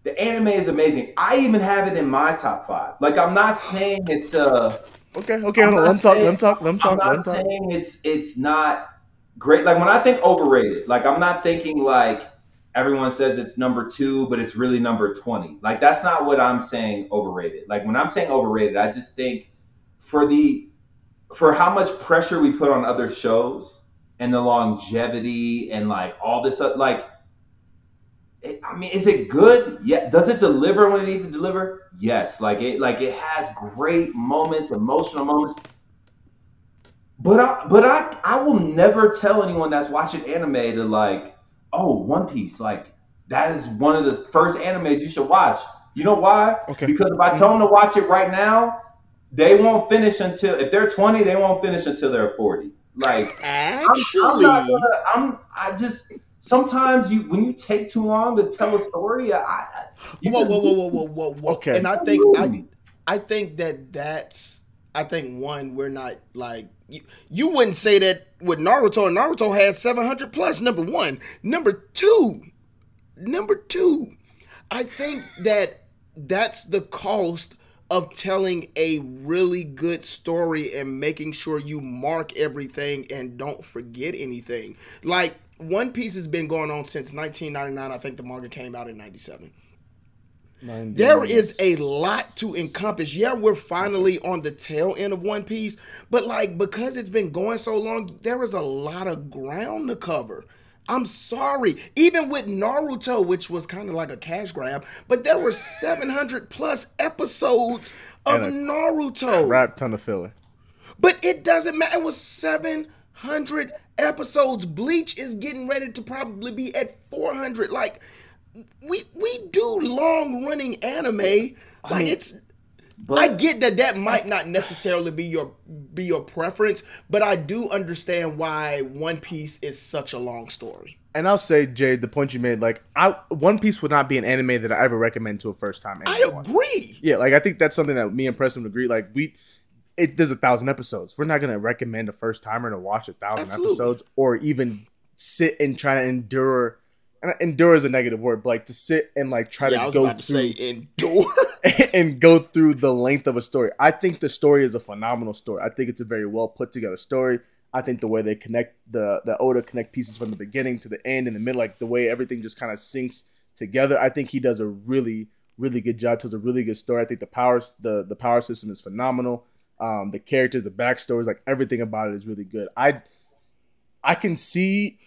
the anime is amazing. I even have it in my top 5. Like I'm not saying it's Okay, hold on. Let him talk. I'm not saying it's not great. Like when I think overrated, like I'm not thinking like everyone says it's number 2, but it's really number 20. Like that's not what I'm saying overrated. Like when I'm saying overrated, I just think for how much pressure we put on other shows and the longevity and like all this like I mean, is it good? Yeah. Does it deliver when it needs to deliver? Yes. Like it has great moments, emotional moments. But I will never tell anyone that's watching anime to like, oh, One Piece, like that is one of the first animes you should watch. You know why? Okay. Because if I tell them to watch it right now, they won't finish until, if they're 20, they won't finish until they're 40. Like, actually, I just sometimes when you take too long to tell a story, whoa. Okay. And I think that's one, we're not like you wouldn't say that with Naruto. And Naruto had 700 plus. Number 1, number 2, I think that's the cost of telling a really good story and making sure you mark everything and don't forget anything. Like, One Piece has been going on since 1999. I think the manga came out in 97. There is a lot to encompass. Yeah, we're finally on the tail end of One Piece, but like because it's been going so long, there is a lot of ground to cover. I'm sorry. Even with Naruto, which was kind of like a cash grab, but there were 700 plus episodes of Naruto. Crap ton of filler. But it doesn't matter. It was 700 episodes. Bleach is getting ready to probably be at 400. Like, we do long running anime. I get that might not necessarily be your preference, but I do understand why One Piece is such a long story. And I'll say, Jade, the point you made, like One Piece would not be an anime that I ever recommend to a first time anime. I agree. Yeah, like I think that's something that me and Preston would agree. Like there's 1,000 episodes. We're not gonna recommend a first timer to watch 1,000 episodes or even sit and try to endure. And endure is a negative word, but like to sit and like try to go through endure and go through the length of a story. I think the story is a phenomenal story. I think it's a very well put together story. I think the way they connect the Oda connect pieces from the beginning to the end and the middle, like the way everything just kind of syncs together. I think he does a really, really good job. Tells a really good story. I think the power system is phenomenal. The characters, the backstories, like everything about it is really good. I can see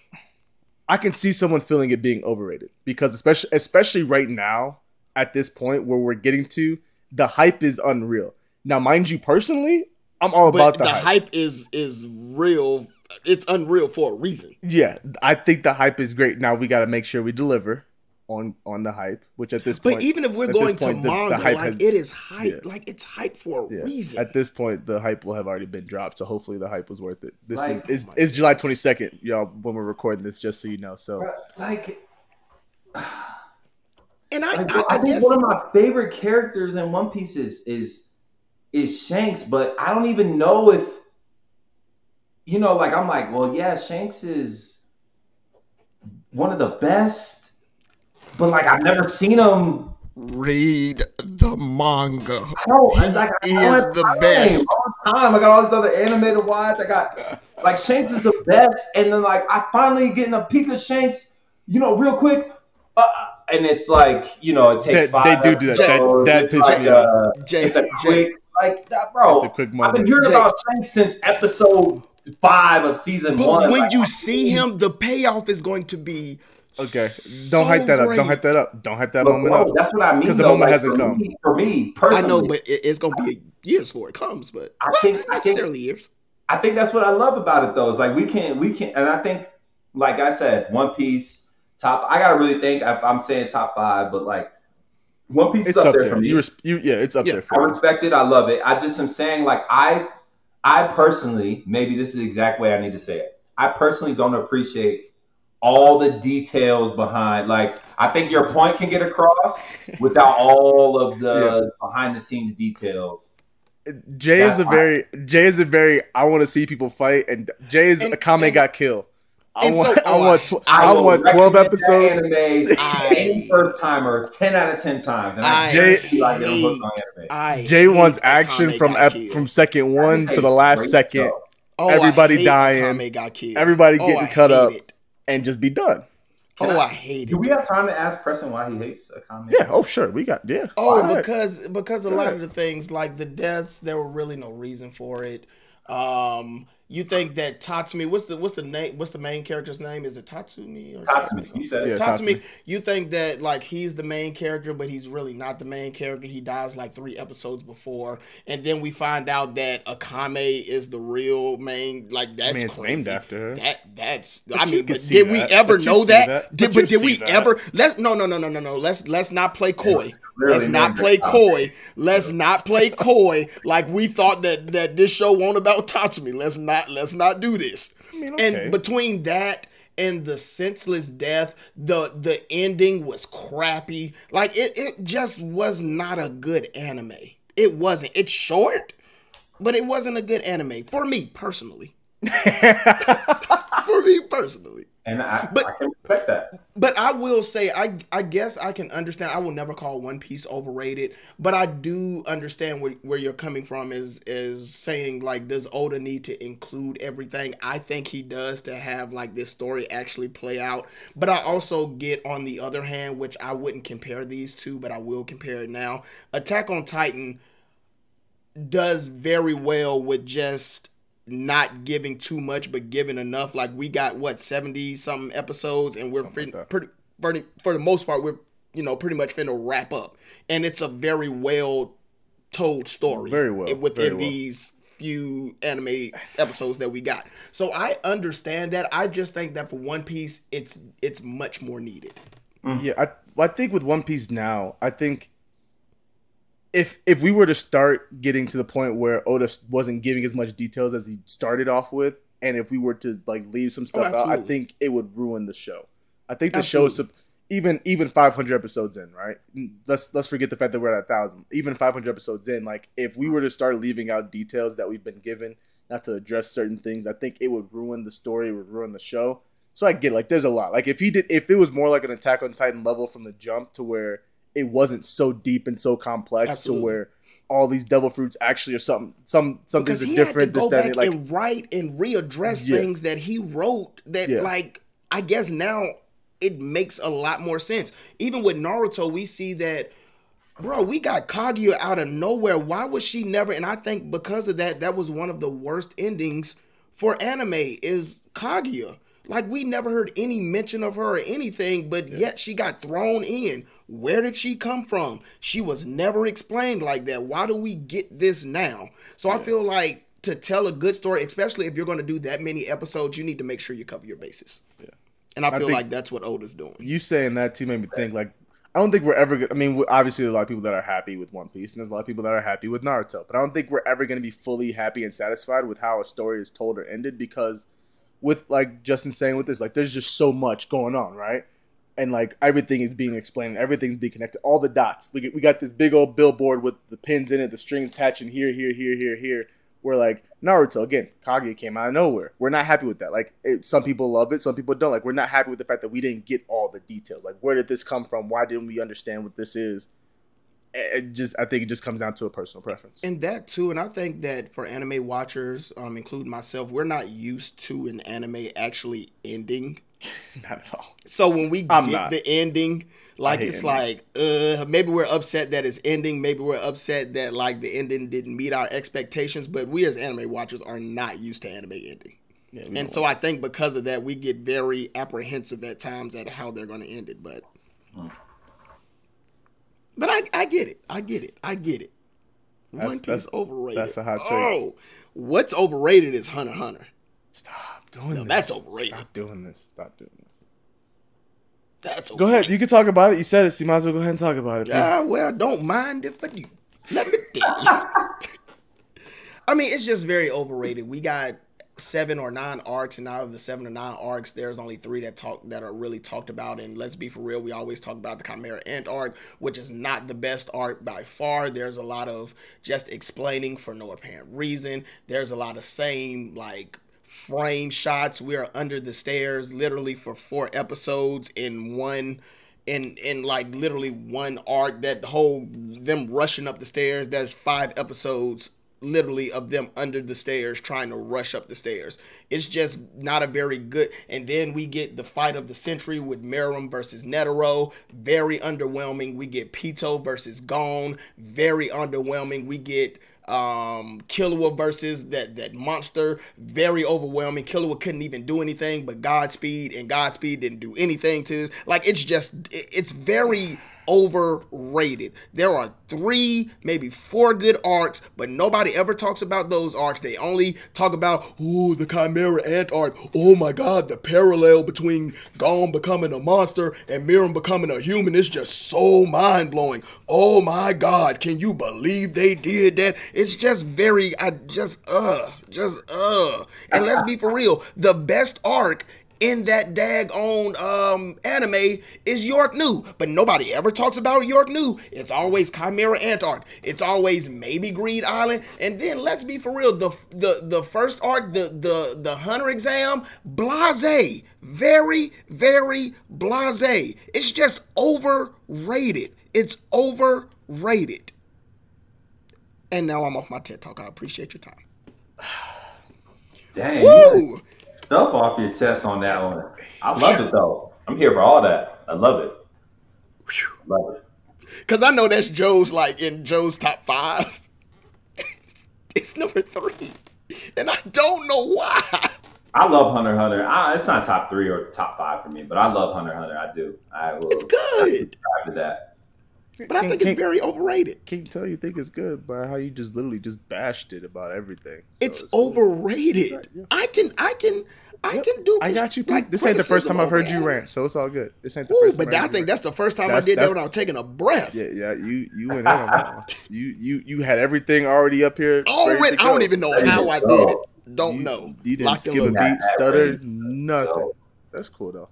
someone feeling it being overrated because especially right now at this point where we're getting to, the hype is unreal. Now, mind you, personally, I'm all about the hype. The hype is real. It's unreal for a reason. Yeah, I think the hype is great. Now we got to make sure we deliver on the hype, which at this point. But even if we're going to manga, it is hype. Yeah. Like it's hype for a reason. At this point, the hype will have already been dropped, so hopefully the hype was worth it. This is July 22nd, y'all, when we're recording this, just so you know. So and I think guess one of my favorite characters in One Piece is Shanks, but I don't even know you know, like I'm like, well, yeah, Shanks is one of the best, but like I've never seen him. Read the manga. I don't Is have the time. best. All the time. I got all these other animated to watch. I got like Shanks is the best, and then like I finally getting a peek of Shanks, you know, real quick, and it's like, you know, it takes They 5 do that. episodes. That It's pisses like me off. it's a Jay, quick like that, It's a bro. quick I've been moment. hearing Jay. about Shanks since episode 5 of season But 1. when Like, you see him, the payoff is going to be Okay, so don't hype that up. great. Don't hype that up. Don't hype that but moment bro, up that's what I mean. because the Though, moment like, hasn't come. for me I know, personally, but it's going to be years before it comes. But I well, think not I think necessarily years. I think that's what I love about it though. Is like we can, and I think, like I said, One Piece top. I gotta really think. I'm saying top 5, but like One Piece is It's up up there there. for me. Yeah, it's up Yeah. there I for you. respect it. I love it. I just am saying, like I personally, maybe this is the exact way I need to say it. I personally don't appreciate all the details behind. Like I think your point can get across without all of the behind the scenes details. Jay is a very I want to see people fight, and Jay is a Kame got killed. I want 12 episodes. Any first timer 10 out of 10 times, and I guarantee you I get them hooked on anime. Jay wants action from second one to the last second. Everybody dying, everybody getting cut up, and just be done. I hate it. Do we have time to ask Preston why he hates Akame? Yeah. Oh, sure. We got. Yeah. Oh, because a lot of the things like the deaths, there were really no reason for it. You think that Tatsumi? What's the name? What's the main character's name? Is it Tatsumi or Tatsumi? You said it. Yeah, Tatsumi. You think that like he's the main character, but he's really not the main character. He dies like 3 episodes before, and then we find out that Akame is the real main. Like that's it's crazy. Named after her. That's. But I mean, but did we ever know that? Did we ever? No. Let's not play coy. Let's not play coy. Let's not play coy like we thought that this show won't about Tatsumi. Let's not do this. I mean, okay. And between that and the senseless death, the ending was crappy. Like it just was not a good anime. It wasn't. It's short, but it wasn't a good anime for me personally. And I can respect that. But I will say, I guess I can understand. I will never call One Piece overrated, but I do understand where you're coming from is saying, like, does Oda need to include everything? I think he does to have, like, this story actually play out. But I also get, on the other hand, which I wouldn't compare these two, but I will compare it now. Attack on Titan does very well with just not giving too much but giving enough. Like we got 70 something episodes, and we're pretty for the most part we're pretty much finna wrap up, and it's a very well told story within these few anime episodes that we got. So I understand that. I just think that for One Piece it's much more needed. Yeah, I think with One Piece now, I think if we were to start getting to the point where Oda wasn't giving as much details as he started off with, and if we were to like leave some stuff out, I think it would ruin the show. I think the show's even 500 episodes in, right? Let's forget the fact that we're at 1,000. Even 500 episodes in, like if we were to start leaving out details that we've been given, not to address certain things, I think it would ruin the story, it would ruin the show. So I get, like, there's a lot. Like if it was more like an Attack on Titan level from the jump, to where it wasn't so deep and so complex, to where all these devil fruits actually are some things are different. Because he had to go back and write and readdress things that he wrote that like I guess now it makes a lot more sense. Even with Naruto, we see that, bro, we got Kaguya out of nowhere. Why was she never? And I think because of that was one of the worst endings for anime, is Kaguya. Like, we never heard any mention of her or anything, but yet she got thrown in. Where did she come from? She was never explained like that. Why do we get this now? So I feel like to tell a good story, especially if you're going to do that many episodes, you need to make sure you cover your bases. Yeah. And I feel like that's what Oda's doing. You saying that too made me think, like, I don't think we're ever going to, I mean, obviously there's a lot of people that are happy with One Piece, and there's a lot of people that are happy with Naruto, but I don't think we're ever going to be fully happy and satisfied with how a story is told or ended, because with, like Justin saying with this, like, there's just so much going on, right? And, like, everything is being explained, everything's being connected, all the dots. We got this big old billboard with the pins in it, the strings attaching here. Where like Naruto, again, Kage came out of nowhere. We're not happy with that. Like some people love it, some people don't. Like we're not happy with the fact that we didn't get all the details. Like where did this come from? Why didn't we understand what this is? I think it just comes down to a personal preference. And that too, and I think that for anime watchers, including myself, we're not used to an anime actually ending. Not at all. So when we get the ending, like it's ending. like, maybe we're upset that it's ending. Maybe we're upset that like the ending didn't meet our expectations. But we as anime watchers are not used to anime ending. Yeah, and so I think because of that, we get very apprehensive at times at how they're going to end it. But I get it. I get it. One Piece overrated. That's a hot take. Oh, what's overrated is Hunter x Hunter. Stop doing this. That's overrated. Stop doing this. That's overrated. Go ahead. You can talk about it. You said it, so you might as well go ahead and talk about it. Well, don't mind if I do. Let me tell you. I mean, it's just very overrated. We got 7 or 9 arcs, and out of the 7 or 9 arcs, there's only 3 that are really talked about. And let's be for real, we always talk about the Chimera Ant arc, which is not the best arc by far. There's a lot of just explaining for no apparent reason. There's a lot of same like frame shots. We are under the stairs literally for 4 episodes in one. In like literally one arc, that whole them rushing up the stairs. There's 5 episodes literally of them under the stairs trying to rush up the stairs. It's just not a very good. And then we get the fight of the century with Meruem versus Netero. Very underwhelming. We get Pito versus Gon. Very underwhelming. We get Killua versus that monster. Very overwhelming. Killua couldn't even do anything but Godspeed, and Godspeed didn't do anything to this. Like it's very overrated. There are 3, maybe 4 good arcs, but nobody ever talks about those arcs. They only talk about, the Chimera Ant arc. Oh my God, the parallel between Gon becoming a monster and Meruem becoming a human is just so mind-blowing. Oh my God, can you believe they did that? It's just very, And let's be for real, the best arc in that daggone anime is York New, but nobody ever talks about York New. It's always Chimera Ant arc. It's always maybe Greed Island, and then let's be for real, the first arc, the Hunter exam, blasé, very very blasé. It's just overrated. It's overrated. And now I'm off my TED talk. I appreciate your time. Dang. Woo! Stuff off your chest on that one. I loved it though. I'm here for all that. I love it. Love it. Cause I know that's Joe's in Joe's top 5. It's number 3, and I don't know why. I love Hunter x Hunter. It's not top 3 or top 5 for me, but I love Hunter x Hunter. I do. I will. It's good. Subscribe to that. But I think it's very overrated. Can't tell you think it's good by how you just literally just bashed it about everything. So it's overrated. Right, yeah. I can do. I got you. This ain't the first time I've heard you rant, so it's all good. This ain't the first time. But I think that's the first time I did that without taking a breath. Yeah. You went in on that one. You had everything already up here. I don't even know how I did it. Don't know. You didn't skip a beat, stutter, nothing. That's cool though.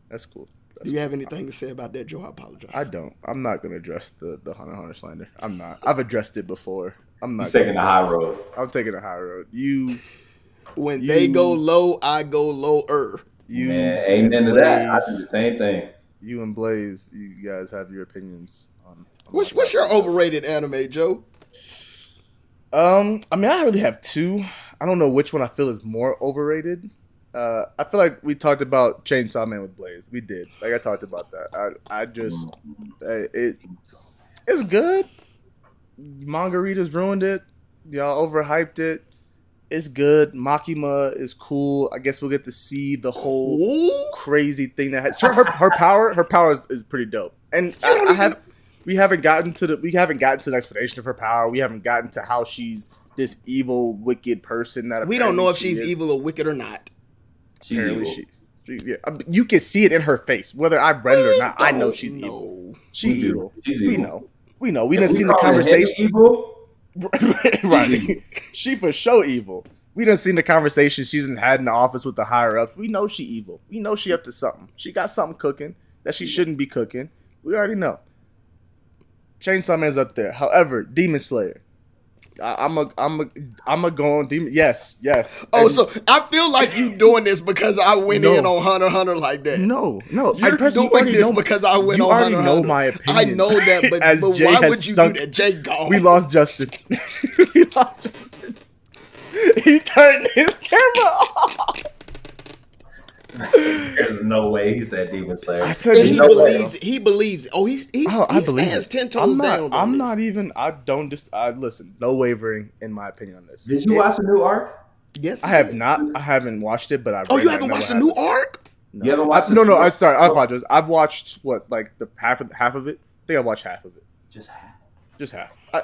That's cool. Do you have anything to say about that, Joe? I apologize. I don't. I'm not going to address the Hunter x Hunter slander. I'm not. I've addressed it before. I'm not. You're taking the high road. I'm taking the high road. When they go low, I go lower. Man, amen to that. I do the same thing. You and Blaze, you guys have your opinions on what's your overrated anime, Joe? I mean, I really have 2. I don't know which one I feel is more overrated. I feel like we talked about Chainsaw Man with Blaze. We did. Like I talked about that. It's good. Margaritas ruined it. Y'all overhyped it. It's good. Makima is cool. I guess we'll get to see the whole crazy thing that has her power. Her power is pretty dope. And we haven't gotten to the explanation of her power. We haven't gotten to how she's this evil, wicked person that we don't know if she's evil or wicked or not. She's evil. You can see it in her face, whether I've read it or not. I know she's evil. She's evil. We know. We done seen the conversation. Evil, right? She for sure evil. We done seen the conversation she's had in the office with the higher ups. We know she evil. We know she up to something. She got something cooking that she shouldn't be cooking. We already know. Chainsaw Man's up there. However, Demon Slayer. I'm a go on Demon. Yes. Oh, And so I feel like you doing this because I went in on Hunter x Hunter like that. No. You're doing this because I went on Hunter x Hunter. You already know my opinion. I know that, but why would you do that? Jay gone. We lost Justin. He turned his camera off. There's no way he said Demon Slayer. I said he believes. Oh, he stands 10 toes down. I'm not even. I don't just. Listen. No wavering in my opinion on this. Did you watch the new arc? Yes, I have not. I haven't watched it, but I've. Oh, you haven't watched the new arc? No. You haven't watched? No. I'm sorry. I apologize. I've watched like the half of it. I think I watched half of it. Just half.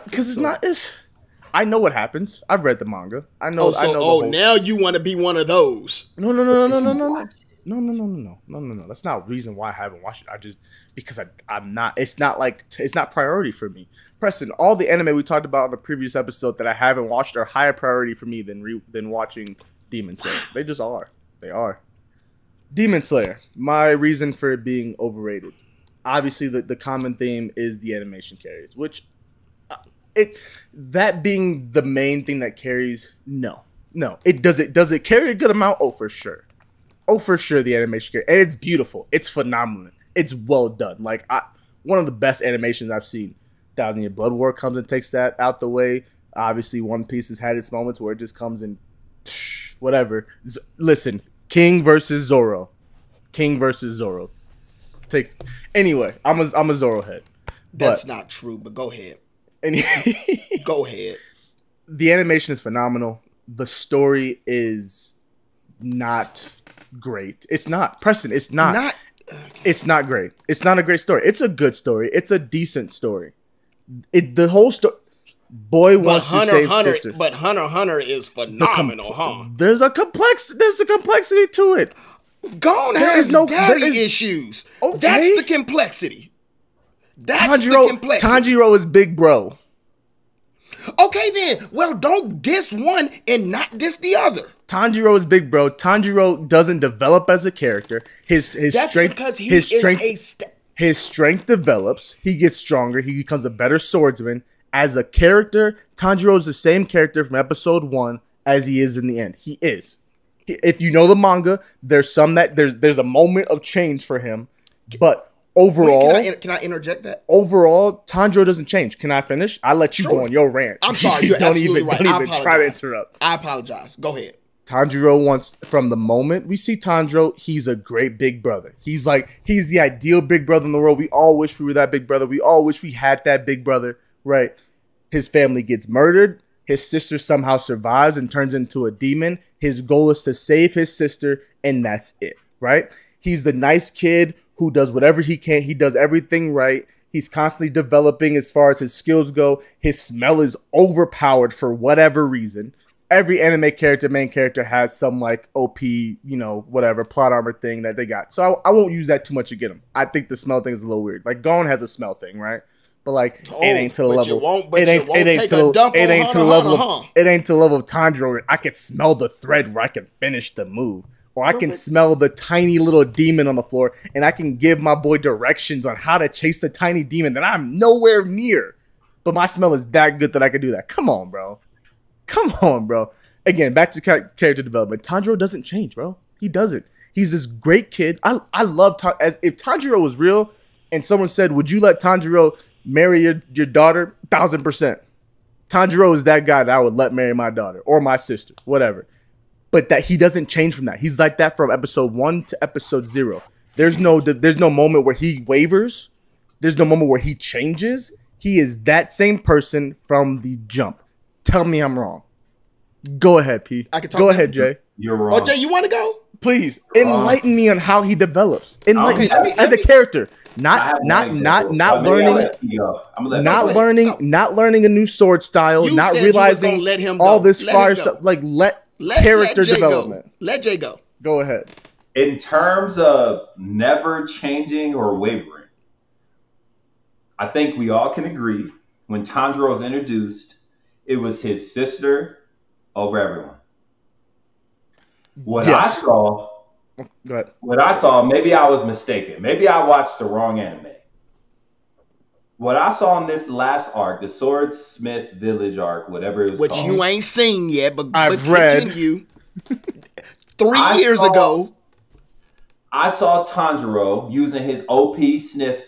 Because it's not. I know what happens. I've read the manga. I know. Now you want to be one of those? No. That's not reason why I haven't watched it. Because I'm not. It's not priority for me. Preston, all the anime we talked about in the previous episode that I haven't watched are higher priority for me than watching Demon Slayer. They just are. They are. Demon Slayer. My reason for it being overrated. Obviously, the common theme is the animation carries, which that being the main thing that carries. No. Does it carry a good amount? Oh, for sure. The animation carry, and it's beautiful. It's phenomenal. It's well done. Like one of the best animations I've seen. 1,000 Year Blood War comes and takes that out the way. Obviously, One Piece has had its moments where it just comes and whatever. Listen, King versus Zoro. Anyway, I'm a Zoro head. That's not true, but go ahead. Go ahead. The animation is phenomenal. The story is not great. It's not. Preston, it's not. It's not great. It's not a great story. It's a good story. It's a decent story. The whole story. Boy wants to save sister. But Hunter x Hunter is phenomenal, huh? There's a complexity to it. Gon has daddy issues. Okay. That's the complexity. Tanjiro is big bro. Okay then. Well, don't diss one and not diss the other. Tanjiro is big bro. Tanjiro doesn't develop as a character. His strength develops. He gets stronger. He becomes a better swordsman. As a character, Tanjiro is the same character from episode 1 as he is in the end. He is. If you know the manga, there's a moment of change for him, but overall, can I interject that? Overall, Tanjiro doesn't change. Can I finish? I let you go on your rant. I'm sorry. You're absolutely right. Don't even try to interrupt. I apologize. Go ahead. Tanjiro wants, from the moment we see Tanjiro, he's a great big brother. He's the ideal big brother in the world. We all wish we were that big brother. We all wish we had that big brother, right? His family gets murdered. His sister somehow survives and turns into a demon. His goal is to save his sister, and that's it, right? He's the nice kid who does whatever he can. He does everything right. He's constantly developing as far as his skills go. His smell is overpowered for whatever reason. Every anime character, main character, has some like OP, whatever plot armor thing that they got. So I won't use that too much to get him. I think the smell thing is a little weird. Like Gon has a smell thing, right? But like it ain't to the level. It ain't to the level of Tanjiro where I can smell the thread where I can finish the move. Or I can smell the tiny little demon on the floor and I can give my boy directions on how to chase the tiny demon that I'm nowhere near. But my smell is that good that I can do that. Come on, bro. Again, back to character development. Tanjiro doesn't change, bro. He doesn't. He's this great kid. I love if Tanjiro was real and someone said, would you let Tanjiro marry your daughter? 1,000%. Tanjiro is that guy that I would let marry my daughter or my sister, whatever. But that he doesn't change from that. He's like that from episode 1 to episode 0. There's no moment where he wavers. There's no moment where he changes. He is that same person from the jump. Tell me I'm wrong. Go ahead, P. Go ahead, Jay. You're wrong. Oh, Jay, you want to go? Please enlighten me on how he develops. Enlighten me as a character, not learning a new sword style, not realizing all this fire stuff. Like let character development. Let Jay go. Go ahead. In terms of never changing or wavering, I think we all can agree when Tanjiro was introduced, it was his sister over everyone. What I saw, maybe I was mistaken. Maybe I watched the wrong anime. what I saw in this last arc, the Swordsmith Village arc, whatever it was which called. you ain't seen yet, but I've read. Continue. 3 years ago. I saw Tanjiro using his OP sniff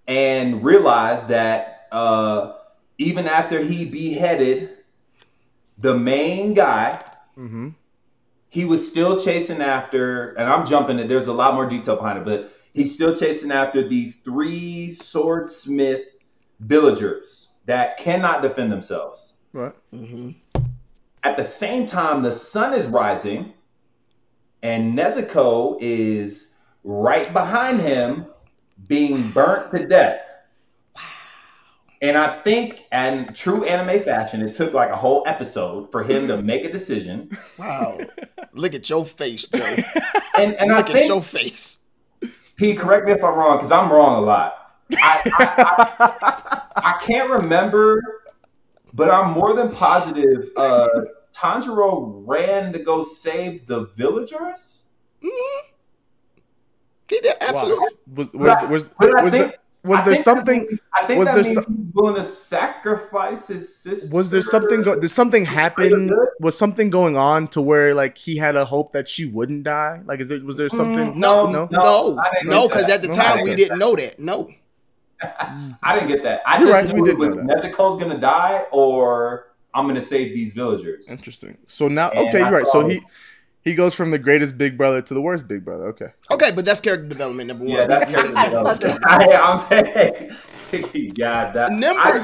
and realized that even after he beheaded the main guy, he was still chasing after, and I'm jumping it, there's a lot more detail behind it, but he's still chasing after these 3 swordsmith villagers that cannot defend themselves. Right. At the same time, the sun is rising, and Nezuko is right behind him, being burnt to death. Wow. And I think, in true anime fashion, it took like a whole episode for him to make a decision. Wow. Look at your face, Joe. And Look at your face. P, correct me if I'm wrong, because I'm wrong a lot. I can't remember, but I'm more than positive Tanjiro ran to go save the villagers? Mm-hmm. He did, absolutely. Wow. Was there something? I think that means he's willing to sacrifice his sister. Was there something? Did something happen? Was something going on to where like he had a hope that she wouldn't die? Like, was there something? No, because at the time we didn't know that. No, I didn't get that. I just knew it was Nezuko's gonna die, or I'm gonna save these villagers. Interesting. So now, okay, you're right. So he goes from the greatest big brother to the worst big brother. Okay. Okay, but that's character development, number one. Yeah, that's character development. I'm saying, God, that I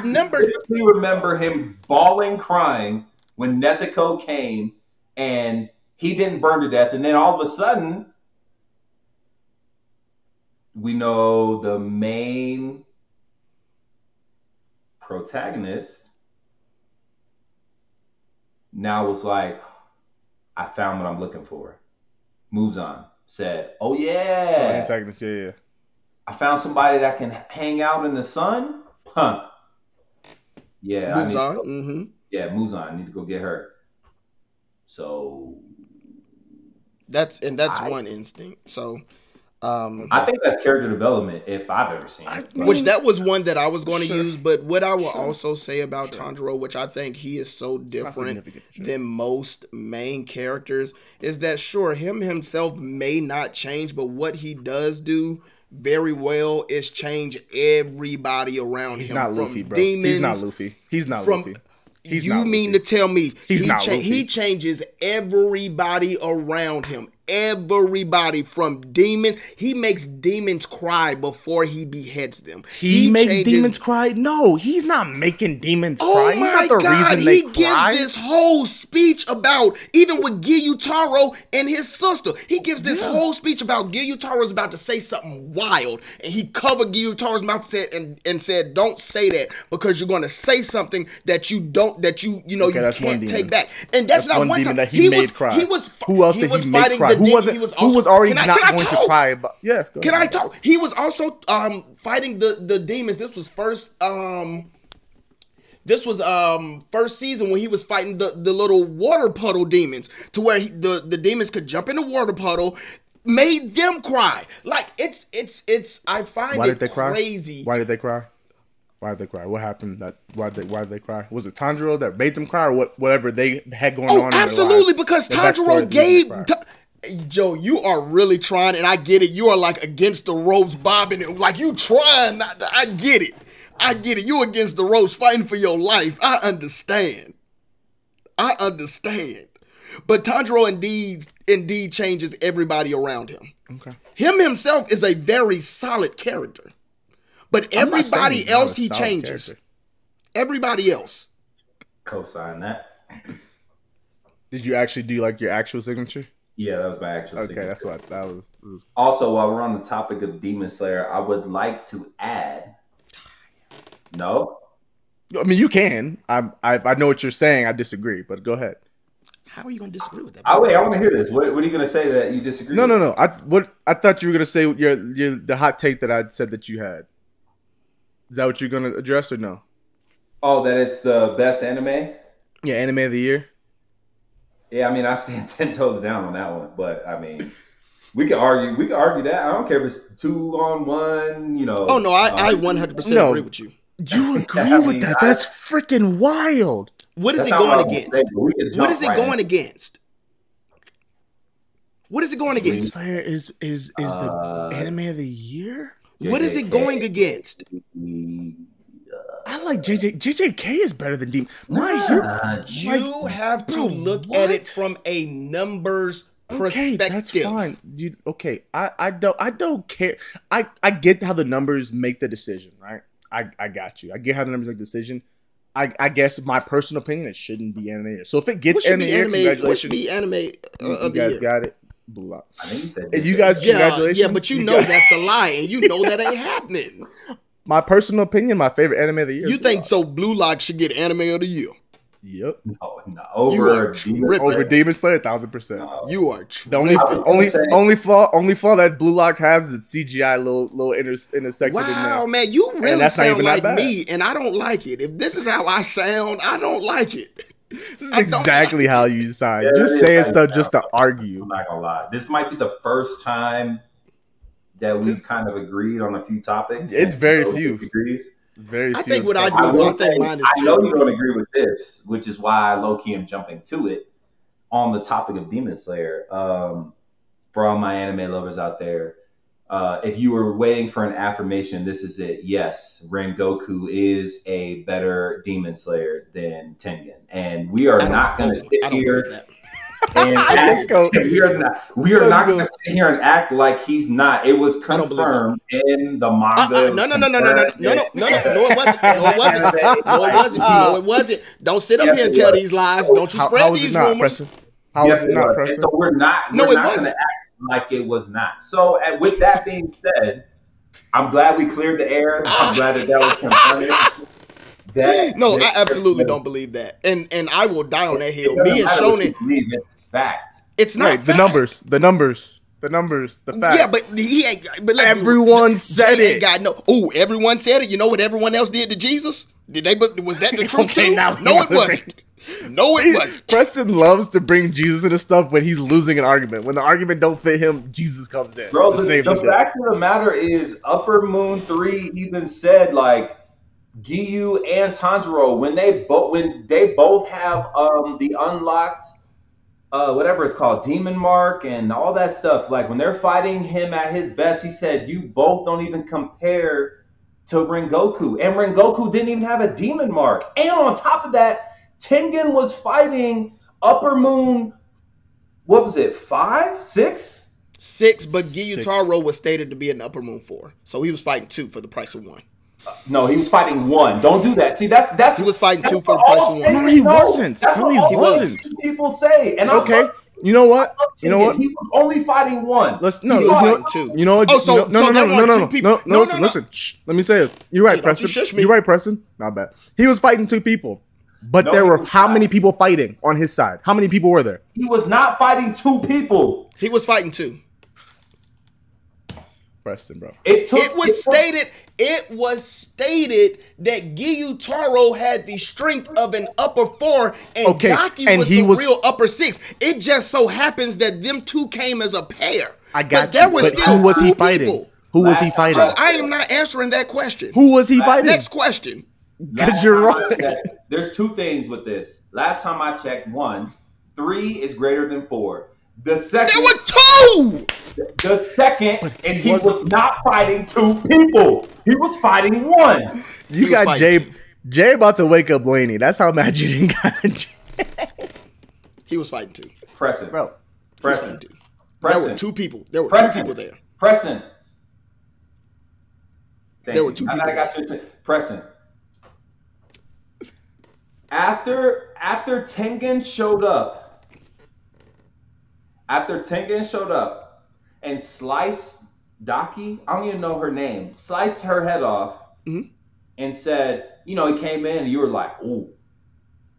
remember him bawling, crying when Nezuko came and he didn't burn to death, and then all of a sudden, we know the main protagonist now was like, I found what I'm looking for. Moves on. Said, oh yeah. Antagonist, yeah. I found somebody that can hang out in the sun. Huh. Yeah. Moves on. Yeah, moves on. I need to go get her. So that's one instinct. So I think that's character development if I've ever seen it. Which that was one that I was going to use, but what I will also say about Tanjiro, which I think he is so different than most main characters, is that him himself may not change, but what he does do very well is change everybody around him. He's not Luffy, bro. He's not Luffy. You mean to tell me he changes everybody around him? Everybody from demons. He makes demons cry before he beheads them. He makes demons cry? No, he's not making demons cry. He's not the reason they cry. He gives this whole speech about, even with Gyutaro and his sister, he gives this whole speech about Gyutaro's about to say something wild, and he covered Gyutaro's mouth and said, don't say that, because you're going to say something that you can't take back. And that's not one time that he made cry. Who else did he make cry? Who was already not going to cry about? Yes. Can I talk? He was also fighting the demons. This was first season when he was fighting the little water puddle demons, to where the demons could jump in the water puddle, made them cry. Like it's I find Why it did they cry? Crazy. Why did they cry? What happened? Why did they cry? Was it Tanjiro that made them cry, or whatever they had going on? Absolutely, because Tanjiro gave. Joe, you are really trying, and I get it. You are like against the ropes, bobbing it, like you trying not to. I get it. You against the ropes, fighting for your life. I understand. But Tanjiro indeed changes everybody around him. Okay. Him himself is a very solid character, but everybody else he changes. Character. Everybody else. Co-sign that. Did you actually do like your actual signature? Yeah, that was my actual signature. Okay, that's what that was. Also, while we're on the topic of Demon Slayer, I would like to add. No, I mean you can. I know what you're saying. I disagree, but go ahead. How are you going to disagree with that? Oh wait, I want to hear this. What are you going to say that you disagree? No. I thought you were going to say the hot take that I said that you had. Is that what you're going to address or no? Oh, that it's the best anime? Yeah, anime of the year. Yeah, I mean, I stand 10 toes down on that one, but I mean, We can argue. We can argue that. I don't care if it's 2-on-1. You know. Oh no, I 100% agree with you. You agree with that? That's freaking wild. What is it going against? What is it going against? What is it going against? Slayer is the anime of the year. What is it going against? I like JJK is better than Demon. You have to look at it from a numbers perspective. Okay, that's fine. I don't care. I get how the numbers make the decision, right? I got you. I get how the numbers make the decision. I guess my personal opinion, it shouldn't be anime. So if it gets anime, congratulations. What should be anime of the year? You guys got it. Blue Lock. I think you said you guys, congratulations. Yeah, but you know that's a lie, and you know that ain't happening. My personal opinion, my favorite anime of the year. You think so? Blue Lock should get anime of the year. Yep. No. Over Demon Slayer, 1000%. No. You are the only flaw that Blue Lock has is CGI little intersected in there. Wow, man, you really sound like me, and I don't like it. If this is how I sound, I don't like it. This is exactly how you sound. Just saying stuff just to argue. I'm not gonna lie. This might be the first time that we've kind of agreed on a few topics. It's very few. Degrees. Very few. I think what I do, I think mine is. I know you don't agree with this, which is why low-key I'm jumping to it on the topic of Demon Slayer. For all my anime lovers out there, if you were waiting for an affirmation, this is it. Yes, Rengoku is a better Demon Slayer than Tengen, and we are not going to sit here and act, we are not going to sit here and act like he's not. It was confirmed in the manga. No, it wasn't. Don't sit up here and tell these lies. Don't you spread these rumors. How is it not, Preston? So we're not going to act like it was not. So with that being said, I'm glad we cleared the air. I'm glad that was confirmed. I absolutely don't believe that, and I will die on that hill. Me and Shonen, fact. It's not right. Fact. The numbers, the facts. Yeah, but he ain't. But everyone said it. Everyone said it. You know what everyone else did to Jesus? Did they? Was that the truth too? No, it wasn't. No, it wasn't. Preston loves to bring Jesus into stuff when he's losing an argument. When the argument don't fit him, Jesus comes in. Bro, the fact of the matter is, Upper Moon 3 even said, like, Giyu and Tanjiro, when they both have the unlocked whatever it's called, Demon Mark and all that stuff, like when they're fighting him at his best, he said, you both don't even compare to Rengoku. And Rengoku didn't even have a Demon Mark. And on top of that, Tengen was fighting Upper Moon, what was it, 5? 6? 6, but Gyutaro was stated to be an Upper Moon 4. So he was fighting 2 for the price of 1. No, he was fighting 1. Don't do that. See, that's he was fighting 2 for the price of 1. No, he wasn't. That's what he wasn't. People say. And okay. You know what? He was only fighting 1. Listen. Listen. Shh, let me say it. You're right, Preston. You're right, Preston. Not bad. He was fighting 2 people. But there were how many people fighting on his side? How many people were there? He was not fighting 2 people. He was fighting 2. Preston, bro. It was stated that Gyutaro had the strength of an upper 4 and Gaki was the real upper 6. It just so happens that them 2 came as a pair. I got you. But who was he fighting? Who was he fighting? So I am not answering that question. Who was he fighting? Next question. Because you're right. There's 2 things with this. Last time I checked, 1, 3 is greater than 4. The second, there were 2. The second, and he was not fighting 2 people. He was fighting 1. You got Jay about to wake up Blaney. That's how mad you didn't got Jay. He was fighting 2. Preston, bro. Preston. There were 2 people. There were 2 people there. Preston. There were 2 people. I got you. Preston. After Tengen showed up, and sliced Daki, I don't even know her name, sliced her head off, and said, he came in and you were like, ooh,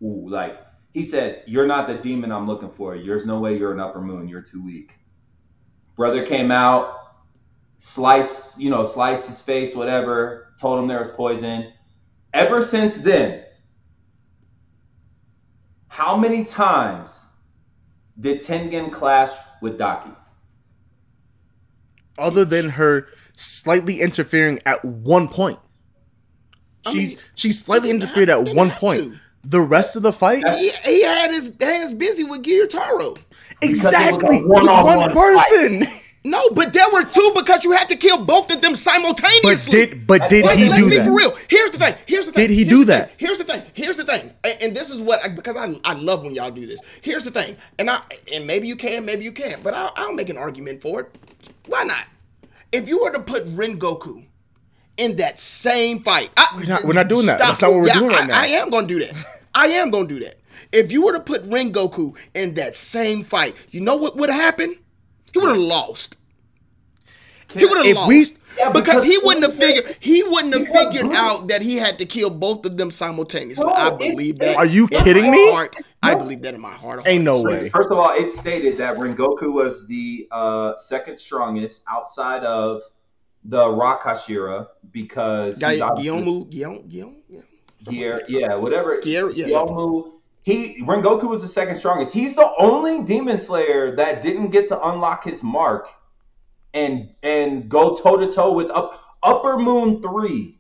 like, he said, you're not the demon I'm looking for. There's no way you're an Upper Moon. You're too weak. Brother came out, sliced his face, whatever, told him there was poison. Ever since then, how many times did Tengen clash with Daki? other than her slightly interfering at one point. She's slightly interfered at one point. The rest of the fight, he had his hands busy with Gyutaro. Exactly, with one person. No, but there were two because you had to kill both of them simultaneously. But did he do that? Let's be for real. Here's the thing. Did he do that? Here's the thing. And this is what because I love when y'all do this. Here's the thing. And maybe you can, maybe you can't. But I'll make an argument for it. Why not? If you were to put Rengoku in that same fight, we're not doing that. That's not what we're doing right now. I am gonna do that. If you were to put Rengoku in that same fight, you know what would have happened? He would have lost. He would have lost because he wouldn't have figured out that he had to kill both of them simultaneously. I believe that. Are you kidding me? I believe that in my heart. Ain't no way. First of all, it stated that Rengoku was the second strongest outside of the Rakashira because Rengoku was the second strongest. He's the only demon slayer that didn't get to unlock his mark and go toe to toe with Upper Moon 3.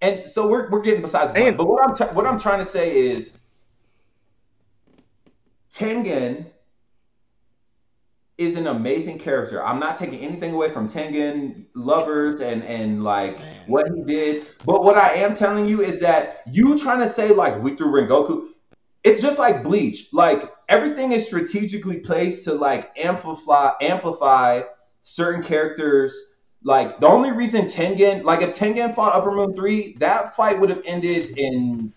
And so we're getting besides the point. But what I'm trying to say is Tengen is an amazing character. I'm not taking anything away from Tengen lovers and like what he did. But what I am telling you is that you trying to say like we threw Rengoku. It's just like Bleach. Like everything is strategically placed to like amplify certain characters. Like the only reason Tengen, like if Tengen fought Upper Moon 3, that fight would have ended in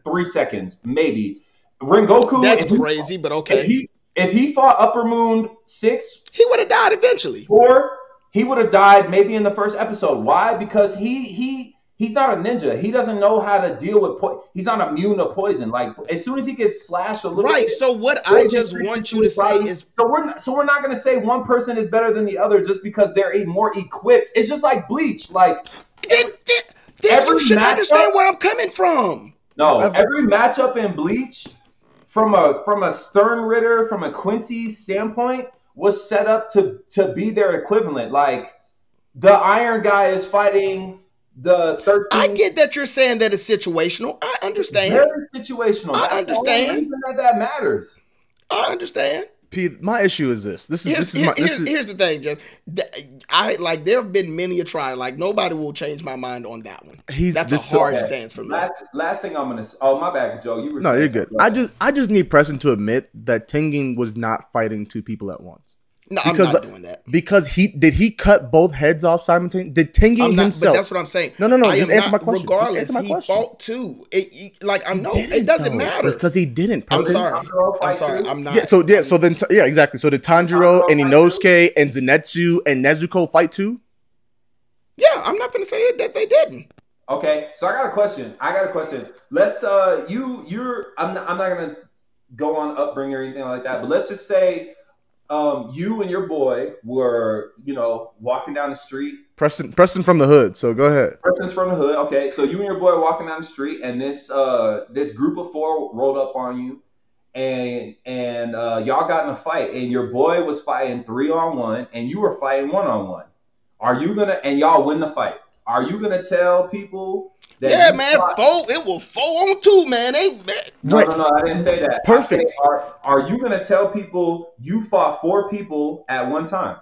3 seconds, maybe. Rengoku. That's crazy, but okay. If he fought Upper Moon 6, he would have died eventually. Or he would have died maybe in the first episode. Why? Because he's not a ninja. He doesn't know how to deal with he's not immune to poison. Like as soon as he gets slashed a little bit. So what I just want you to say is so we're not gonna say one person is better than the other just because they're more equipped. It's just like Bleach. Like then you should understand where I'm coming from. No, every matchup in Bleach from a Stern Ritter, from a Quincy standpoint, was set up to be their equivalent. Like the Iron guy is fighting the 13. I get that you're saying that it's situational. I understand. Very situational. I understand. That's the only reason that matters. I understand. Pete, my issue is this. Here's the thing, Jeff. There have been many a try. Like nobody will change my mind on that one. That's a hard stance for me. Last thing I'm gonna say. Oh, my bad, Joe. You're good. I just need Preston to admit that Tengen was not fighting two people at once. No, I'm not doing that. Because he cut both heads off simultaneously? Did Tengen himself? But that's what I'm saying. No. Just answer my question. Regardless, he fought too. It doesn't matter because he didn't. I'm sorry. I'm not. So exactly. So did Tanjiro and Inosuke and Zenitsu and Nezuko fight too? Yeah, I'm not gonna say it that they didn't. Okay, so I got a question. Let's I'm not gonna go on upbringing or anything like that, but let's just say you and your boy were, walking down the street. Preston from the hood, so go ahead. Preston's from the hood. Okay, so you and your boy are walking down the street, and this group of 4 rolled up on you, and y'all got in a fight, and your boy was fighting 3-on-1, and you were fighting 1-on-1. And y'all win the fight? Are you gonna tell people? Yeah, man, it was 4-on-2, man. No, I didn't say that. Perfect. Are you gonna tell people you fought 4 people at one time?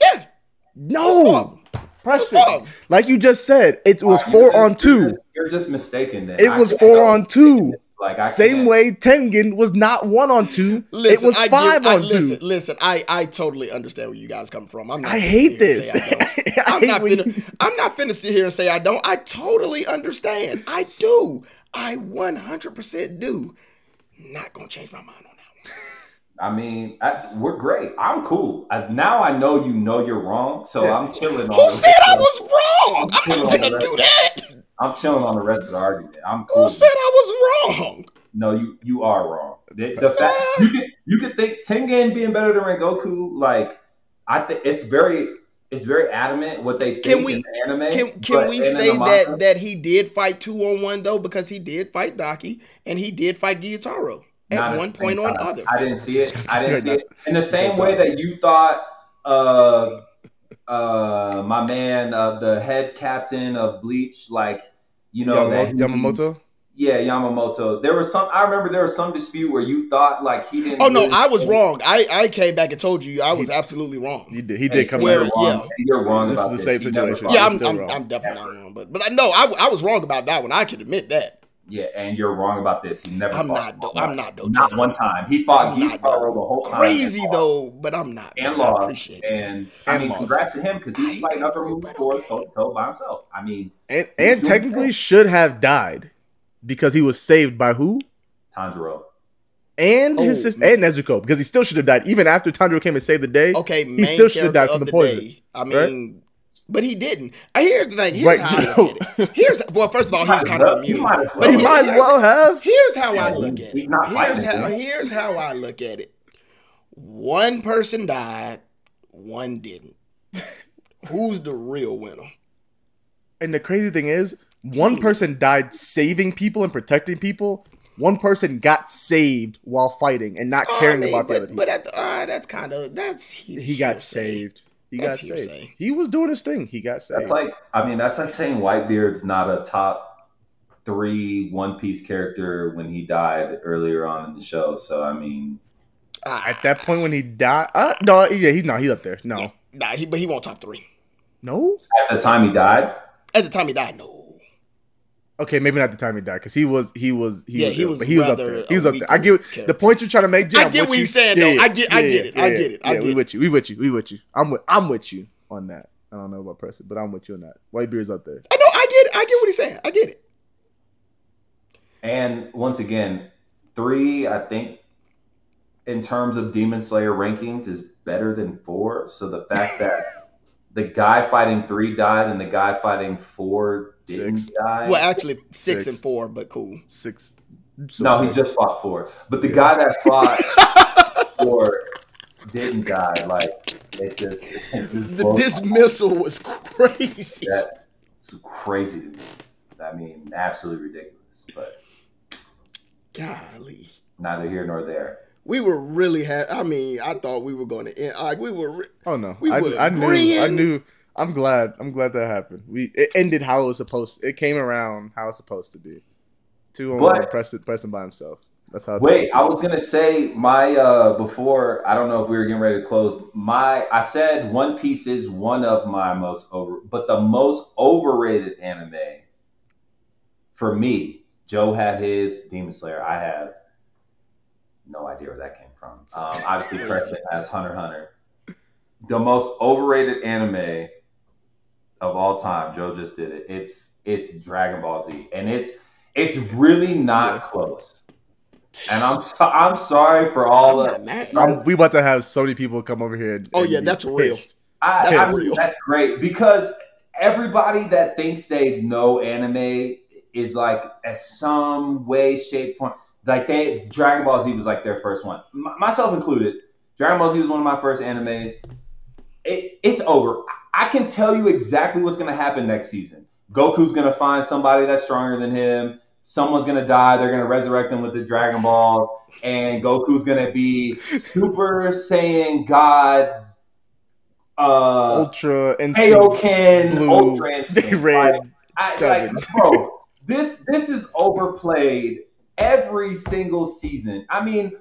Yeah. No, Preston. Like you just said, it was 4-on-2. You're just mistaken. Then it was 4-on-2. Same way Tengen was not 1-on-2. It was 5-on-2. Listen, I totally understand where you guys come from. I hate this. I'm not finna sit here and say I don't. I totally understand. I do. I 100% do. Not gonna change my mind on that one. I mean, we're great. I'm cool. Now I know you're wrong, so I'm chilling. Who said I was wrong? I'm not gonna do that. I'm chilling on the rest of the argument. I'm cool. Who said I was wrong? No, you are wrong. The fact you could think Tengen being better than Rengoku, like I think it's very adamant what they think in the anime. Can we say that he did fight 2-on-1 though, because he did fight Daki and he did fight Gyutaro at one point or another. I didn't see it. In the same way that you thought my man, the head captain of Bleach, like, you know, Yamamoto. Yeah, Yamamoto. I remember there was some dispute where you thought like he didn't. Oh no, I was wrong. I came back and told you I was absolutely wrong. He did come where, back. Yeah, you're wrong. This is the same situation. Yeah, I'm definitely not wrong. But no, I was wrong about that one. I can admit that. Yeah, and you're wrong about this. He never. I'm not though. Not one time. He fought the whole time. Crazy though, but I'm not. And man. lost. I appreciate it. And I mean, congrats to him because he's fighting upper moves for toe by himself. I mean, and technically should have died because he was saved by who? Tanjiro. And his sister and Nezuko, because he still should have died even after Tanjiro came and saved the day. Okay, he still should have died from the poison. Day. I mean. Right? But he didn't. Here's the thing. Here's how I look at it. Well, first of all, he's kind of immune. But he might as well have. Here's how I look at it. Here's how I look at it. One person died, one didn't. Who's the real winner? And the crazy thing is, one person died saving people and protecting people. One person got saved while fighting and not caring about the other people. But he got saved. He got saved. He was doing his thing. He got saved. That's like saying Whitebeard's not a top 3 One Piece character when he died earlier on in the show. So I mean, at that point when he died, no, yeah, he's up there. No, but he won't top 3. No, at the time he died. At the time he died, no. Okay, maybe not the time he died because he was up there. He was up there. I get the point you're trying to make. I get what you're saying though. I get it. We with you. I'm with you on that. I don't know about Preston, but I'm with you on that. Whitebeard's up there. I know. I get what he's saying. I get it. And once again, 3, I think, in terms of Demon Slayer rankings, is better than 4. So the fact that the guy fighting 3 died and the guy fighting 4 didn't die. Well, actually, 6 and 4, but cool. 6. So he just fought 4. But the guy that fought 4 didn't die. Like, the dismissal was crazy. That's crazy to me. I mean, absolutely ridiculous. But golly, neither here nor there. We were really I thought we were going to end. Like we were. Oh no, I knew. I'm glad that happened. It ended how it was supposed to. It came around how it's supposed to be. 2-on-1, Preston by himself. That's how. I was gonna say before. I don't know if we were getting ready to close. I said One Piece is one of my but the most overrated anime for me. Joe had his Demon Slayer. I have no idea where that came from. Obviously, Preston has Hunter x Hunter. The most overrated anime of all time. Joe just did it. It's Dragon Ball Z, and it's really not close. And I'm sorry for all of. We about to have so many people come over here. That's real. That's great because everybody that thinks they know anime is like at some way, shape, form. Like Dragon Ball Z was like their first one, myself included. Dragon Ball Z was one of my first animes. It's over. I can tell you exactly what's going to happen next season. Goku's going to find somebody that's stronger than him. Someone's going to die. They're going to resurrect them with the Dragon Balls. And Goku's going to be Super Saiyan God. Ultra Instinct. Kaioken. Blue. Ultra Instinct. Red. 7. Bro, this is overplayed every single season. I mean,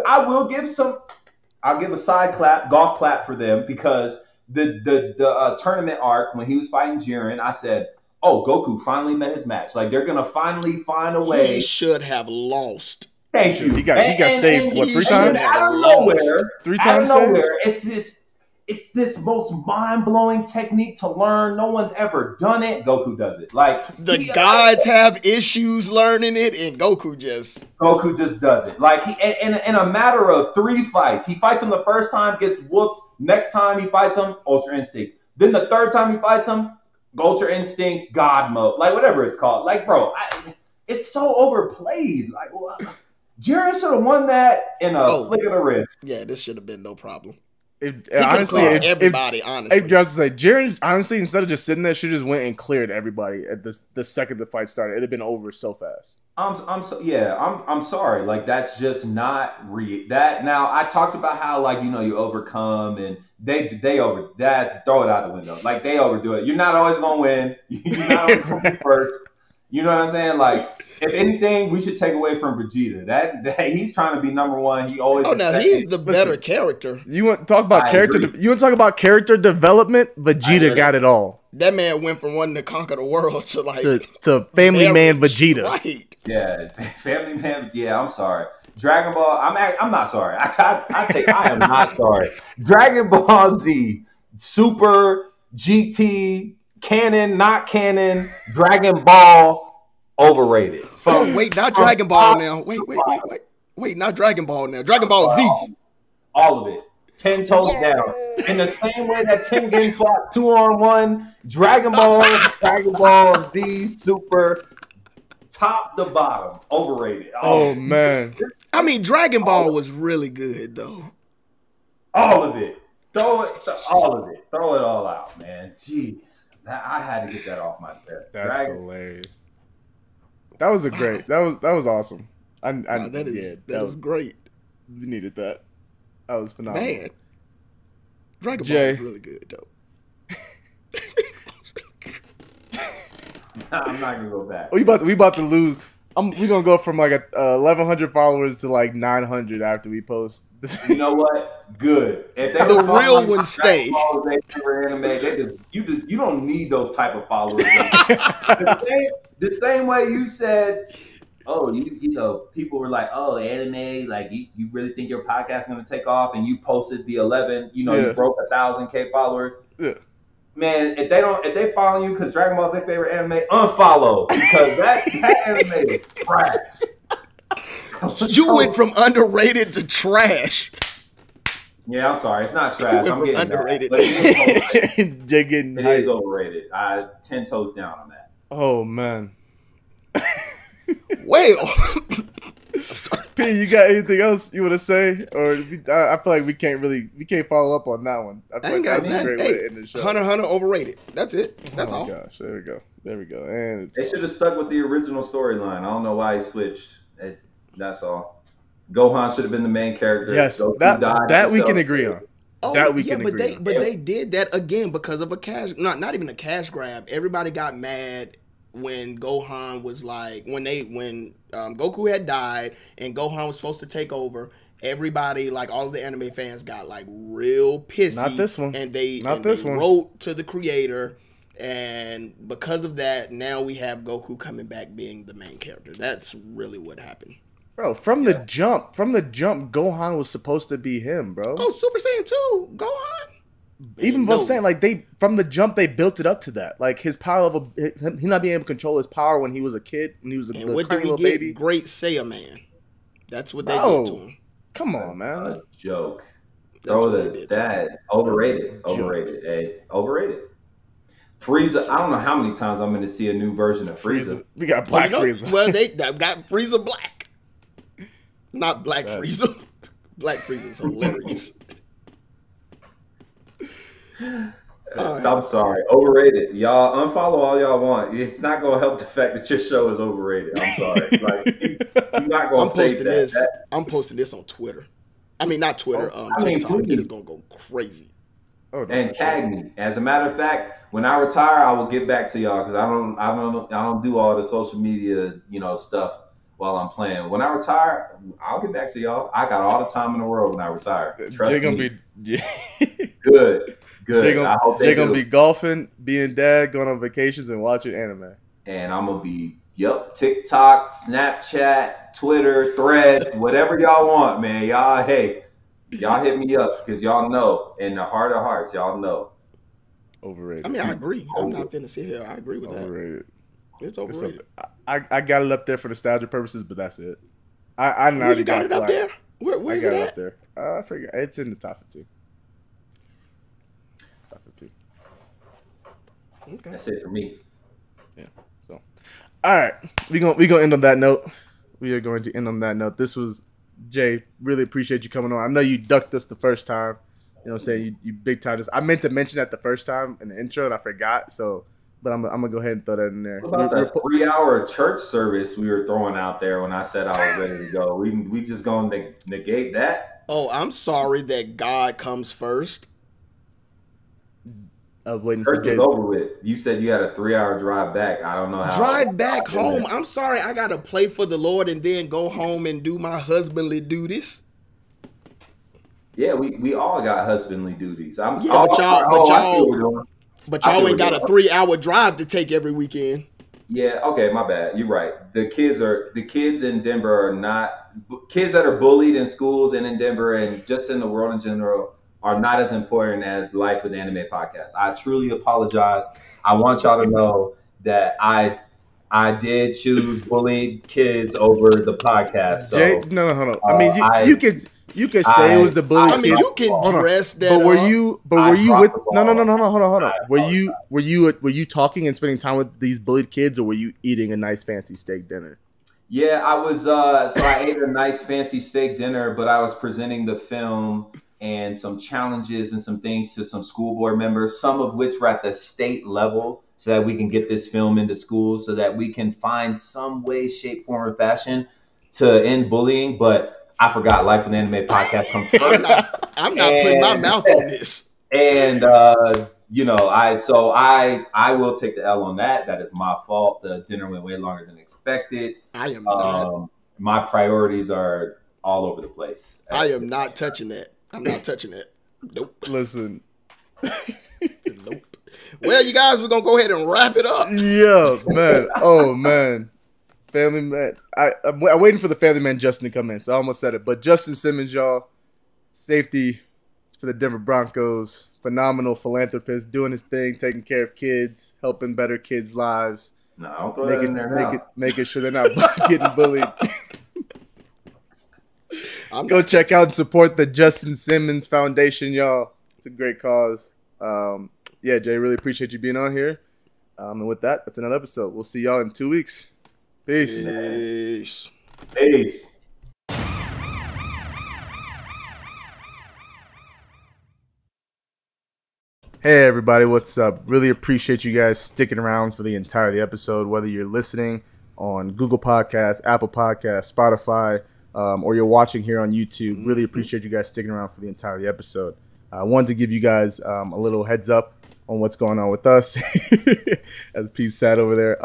I'll give a side clap, golf clap for them because the tournament arc when he was fighting Jiren, I said, "Oh, Goku finally met his match. Like they're gonna finally find a way." He should have lost. Thank you. He got saved. What, 3 times? Out of nowhere, 3 times. Out of nowhere, it's this most mind-blowing technique to learn. No one's ever done it. Goku does it. Like the gods have issues learning it, and Goku just does it. Like in a matter of 3 fights, he fights him the first time, gets whooped. Next time he fights him, Ultra Instinct. Then the third time he fights him, Ultra Instinct, God Mode, like whatever it's called. Like, bro, it's so overplayed. Like, Jiren should have won that in a flick of the wrist. Yeah, this should have been no problem. Honestly, everybody. Honestly, if just say Jiren, honestly, instead of just sitting there, she just went and cleared everybody at the second the fight started. It'd have been over so fast. I'm sorry. Like that's just not that. Now I talked about how like you overcome and they over that throw it out the window. Like they overdo it. You're not always gonna win. You're not always gonna be first. You know what I'm saying? Like if anything, we should take away from Vegeta. That he's trying to be number one. He always. Oh no, he's the better character. You want to talk about character? You want to talk about character development? Vegeta got it all. That man went from wanting to conquer the world to like to family man Vegeta. Right. Yeah, family man. Yeah, I'm sorry. Dragon Ball. I'm not sorry. I am not sorry. Dragon Ball Z, Super, GT, canon, not canon. Dragon Ball, overrated. Oh wait, not Dragon Ball now. Wait, not Dragon Ball now. Dragon Ball Z. All of it. 10 toes down. In the same way that Tengen fought 2-on-1, Dragon Ball Z, Super. Top to bottom, overrated. Oh man, I mean, Dragon Ball was really good though. All of it, all of it, throw it all out, man. Jeez, I had to get that off my chest. That's hilarious. That was that was awesome. That is great. We needed that. That was phenomenal. Man, Dragon Ball was really good though. I'm not gonna go back. We about to lose. We gonna go from like 1,100 followers to like 900 after we post. You know what? Good. If they the real ones stay. You don't need those type of followers. the same way you said. Oh, people were like, oh, anime, like you really think your podcast is gonna take off, and you posted the 11. You broke 1,000 followers. Yeah. Man, if they follow you because Dragon Ball is their favorite anime, unfollow because that anime is trash. You went from underrated to trash. Yeah, I'm sorry, it's not trash. I'm getting underrated. It is overrated. 10 toes down on that. Oh man. Well. P, you got anything else you want to say, or I feel like we can't follow up on that one. I feel like that's a great way to end the show. Hunter overrated. That's it. That's all. Oh my gosh, there we go. And they should have stuck with the original storyline. I don't know why he switched. That's all. Gohan should have been the main character. Yes, that we can agree on. Oh, that we can agree on. But they did that again because of a cash, not even a cash grab. Everybody got mad when Gohan was like when Goku had died and Gohan was supposed to take over. Everybody, like all of the anime fans, got like real pissy. Not this one. And they one. Wrote to the creator, and because of that, now we have Goku coming back being the main character. That's really what happened. Bro, from the jump, Gohan was supposed to be him, bro. Oh, Super Saiyan 2, Gohan. Even both saying like from the jump they built it up to that, like his power level, he not being able to control his power when he was a kid, when he was a little baby. Great Saiyaman. That's what they did to him. Come on, man. A joke. That overrated. Hey, overrated. Frieza. I don't know how many times I'm going to see a new version of Frieza. We got Black Frieza. Well, they got Frieza Black, not Black Frieza. Black Frieza's hilarious. I'm sorry, overrated. Y'all unfollow all y'all want. It's not gonna help the fact that your show is overrated. I'm sorry. Like, you're not gonna say that. I'm posting this on Twitter. I mean, not Twitter. TikTok. It is gonna go crazy. And tag me. As a matter of fact, when I retire, I will get back to y'all because I don't do all the social media stuff while I'm playing. When I retire, I'll get back to y'all. I got all the time in the world when I retire. Trust me. Good. They're gonna be golfing, being dad, going on vacations, and watching anime. And I'm gonna be TikTok, Snapchat, Twitter, Threads, whatever y'all want, man. Y'all hit me up because y'all know in the heart of hearts, y'all know. Overrated. I mean, I agree. I'm not finna sit here. I agree with that. It's overrated. I got it up there for nostalgia purposes, but that's it. I already got it up there. Where is it at? Up there. I forget. It's in the top 15. Okay. That's it for me. Yeah. So, all right, we gonna end on that note. We are going to end on that note. This was Jay. Really appreciate you coming on. I know you ducked us the first time, know what I'm saying? You big time. I meant to mention that the first time in the intro and I forgot. So, but I'm gonna go ahead and throw that in there. What about the 3-hour church service we were throwing out there when I said I was ready to go? We just gonna negate that? Oh, I'm sorry that God comes first. Church is over with. You said you had a 3-hour drive back. I don't know how. Drive back home. I'm sorry. I gotta play for the Lord and then go home and do my husbandly duties. Yeah, we all got husbandly duties. But y'all ain't got a 3-hour drive to take every weekend. Yeah, okay, my bad. You're right. The kids in Denver are not kids that are bullied in schools and in Denver and just in the world in general are not as important as Life with Anime podcast. I truly apologize. I want y'all to know that I did choose bullied kids over the podcast. So, Jay, no. I mean, you could say it was the bullied. I mean, you can dress that. But were you with? No. Hold on. Were you talking and spending time with these bullied kids, or were you eating a nice fancy steak dinner? Yeah, I was. So I ate a nice fancy steak dinner, but I was presenting the film and some challenges and some things to some school board members, some of which were at the state level, so that we can get this film into schools, so that we can find some way, shape, form, or fashion to end bullying. But I forgot Life with Anime podcast comes first. I'm not putting my mouth on this. And you know, I will take the L on that. That is my fault. The dinner went way longer than expected. I am not. My priorities are all over the place. I am not touching that. I'm not touching it. Nope. Listen. Nope. Well, you guys, we're going to go ahead and wrap it up. Yeah, man. Oh, man. Family man. I'm waiting for the family man Justin to come in, so I almost said it. But Justin Simmons, y'all, safety for the Denver Broncos. Phenomenal philanthropist, doing his thing, taking care of kids, helping better kids' lives. No, don't throw that in there now. Making sure they're not getting bullied. Go check out and support the Justin Simmons Foundation, y'all. It's a great cause. Yeah, Jay, really appreciate you being on here. And with that, that's another episode. We'll see y'all in 2 weeks. Peace. Peace. Hey everybody, what's up? Really appreciate you guys sticking around for the entire of the episode, whether you're listening on Google Podcasts, Apple Podcasts, Spotify, or you're watching here on YouTube. Really appreciate you guys sticking around for the entire of the episode. I wanted to give you guys a little heads up on what's going on with us, as Pete said over there.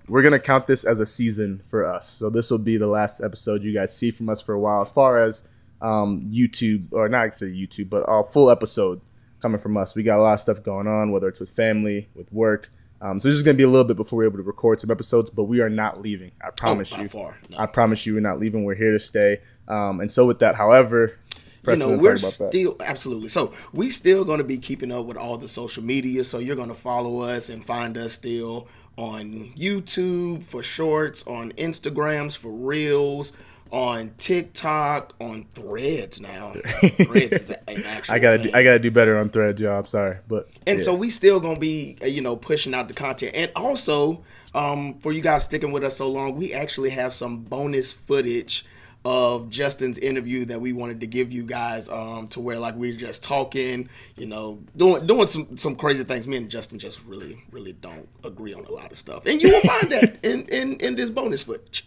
We're going to count this as a season for us. So this will be the last episode you guys see from us for a while, as far as YouTube, or not say YouTube, but a full episode coming from us. We got a lot of stuff going on, whether it's with family, with work. So this is going to be a little bit before we're able to record some episodes, but we are not leaving. I promise you. No. I promise you we're not leaving. We're here to stay. And so with that, however, we're still absolutely. So we still going to be keeping up with all the social media. So you're going to follow us and find us still on YouTube for shorts, on Instagrams for reels, on TikTok, on Threads now. Threads is an actual I gotta do better on Threads, y'all. I'm sorry, but so we still gonna be pushing out the content, and also for you guys sticking with us so long, we actually have some bonus footage of Justin's interview that we wanted to give you guys, to where like we're just talking, doing some crazy things. Me and Justin just really don't agree on a lot of stuff, and you will find that in this bonus footage.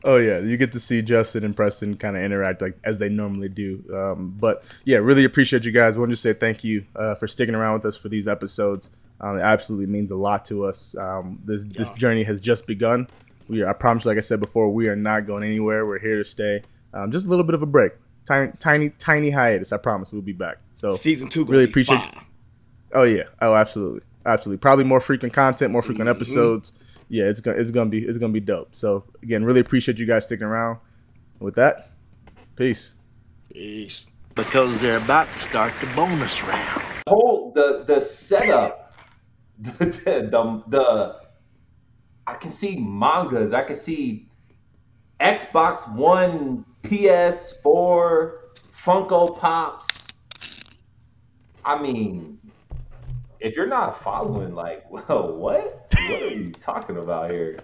Oh yeah, you get to see Justin and Preston kind of interact like as they normally do. But yeah, really appreciate you guys. Want to say thank you for sticking around with us for these episodes. It absolutely means a lot to us. This journey has just begun. I promise you, like I said before, we are not going anywhere. We're here to stay. Just a little bit of a break, tiny hiatus. I promise we'll be back. So season 2 really appreciate. Oh yeah, oh absolutely. Probably more frequent content, more frequent episodes. Yeah, it's gonna be dope. So again, really appreciate you guys sticking around. With that, peace. Because they're about to start the bonus round. The setup, the I can see mangas. I can see Xbox One, PS4, Funko Pops. I mean, if you're not following, like, well, what are you talking about here?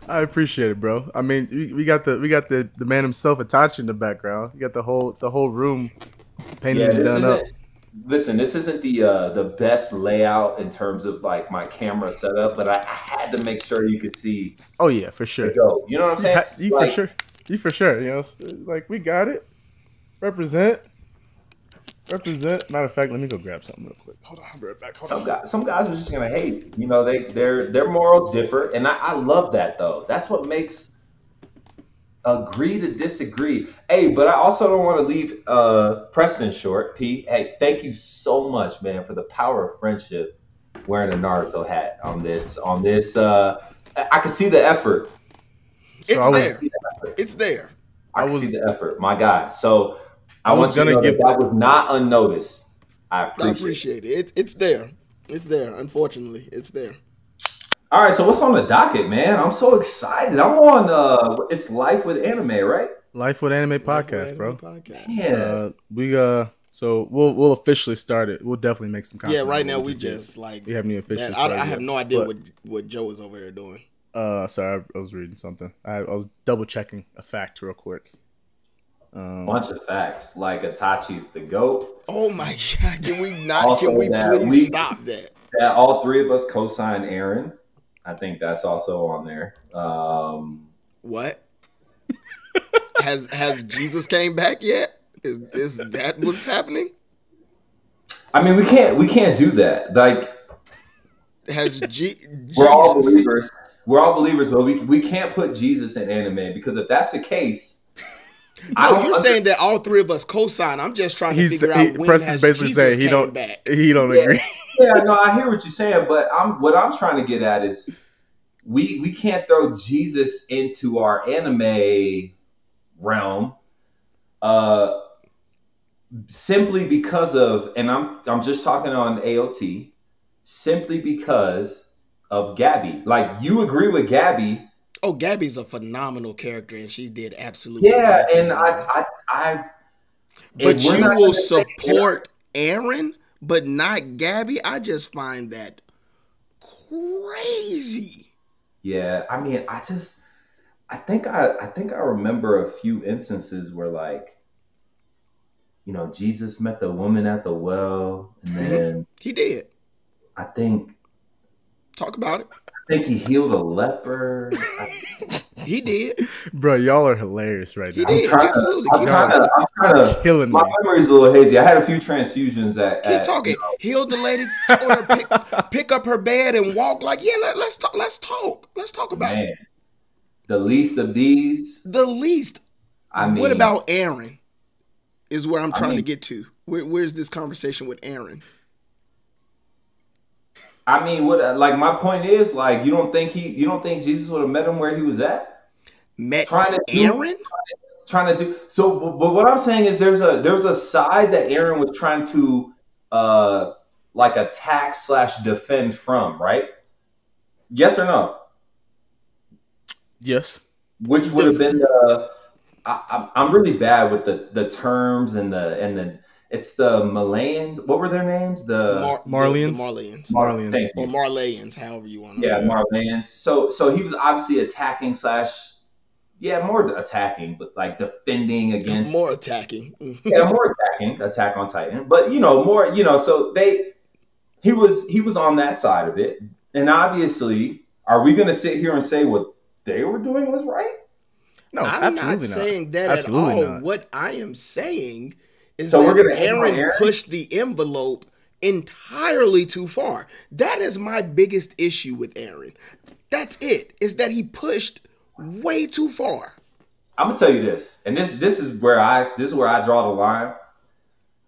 I appreciate it, bro. I mean, we got the man himself, Itachi, in the background. You got the whole room painted and done up. Listen, this isn't the best layout in terms of like my camera setup, but I had to make sure you could see Oh yeah, for the sure. goat. You know what I'm saying? You Like, for sure. You for sure. You know, like we got it. Represent. Matter of fact, let me go grab something real quick. Hold on, I'll be right back. some guys are just gonna hate. You know, their morals differ, and I love that though. That's what makes agree to disagree. Hey, but I also don't want to leave Preston short. P, hey, thank you so much, man, for the power of friendship. Wearing a Naruto hat on this. I can see the effort. It's there. I can see the effort, my guy. So I want you to know that was not unnoticed. I appreciate it. It's there. It's there. Unfortunately, it's there. All right, so what's on the docket, man? I'm so excited. I'm on it's Life with Anime, right? Life with Anime podcast, bro. Yeah. So we'll officially start it. We'll definitely make some content. Yeah, right now we just like we haven't even officially started. I have no idea what Joe is over here doing. Sorry, I was reading something. I was double checking a fact real quick. Bunch of facts, like Itachi's the GOAT. Oh my God! Can we not? Can we please stop that? That all three of us co-sign Aaron. I think that's also on there. What? Has Jesus came back yet? Is that what's happening? I mean, we can't do that. Like, we're all believers. We're all believers, but we can't put Jesus in anime because if that's the case. No, you're saying that all three of us co-sign. I'm just trying to figure out when Preston's basically Jesus saying he don't agree. Yeah, no, I hear what you're saying, but what I'm trying to get at is we can't throw Jesus into our anime realm simply because of, and I'm just talking on AOT, simply because of Gabby. Like, you agree with Gabby. Oh, Gabby's a phenomenal character, and she did absolutely. Yeah, and I. But you will support Aaron, but not Gabby. I just find that crazy. Yeah, I mean, I think I remember a few instances where, like, you know, Jesus met the woman at the well, and then he did. I think. Talk about it. I think he healed a leper. He did. Bro, y'all are hilarious right now. He did. Absolutely. I'm trying to killing me. My memory's a little hazy. I had a few transfusions Keep talking. You know. Healed the lady, told her pick up her bed and walk. Like, yeah, let's talk. Let's talk about it. The least of these. The least. I mean, what about Aaron? Is where I'm trying to get to. Where's this conversation with Aaron? I mean, like, my point is, like, you don't think Jesus would have met him where he was at? Trying to do so. But what I'm saying is, there's a side that Aaron was trying to like attack / defend from, right? Yes or no? Yes. Which would have been I'm really bad with the terms and the. It's the Malayans. What were their names? The Marleyans. Marleyans. Or Marlayans, however you want to. Yeah, Marlayans. So he was obviously attacking / more attacking, but like defending against. More attacking. Yeah, more attacking. Attack on Titan. But, you know, more, you know, so he was on that side of it. And obviously, are we going to sit here and say what they were doing was right? No, I'm not saying that absolutely at all. Not. What I am saying is so that Aaron pushed the envelope entirely too far. That is my biggest issue with Aaron. That's it. Is that he pushed way too far. I'm gonna tell you this, and this is where I draw the line.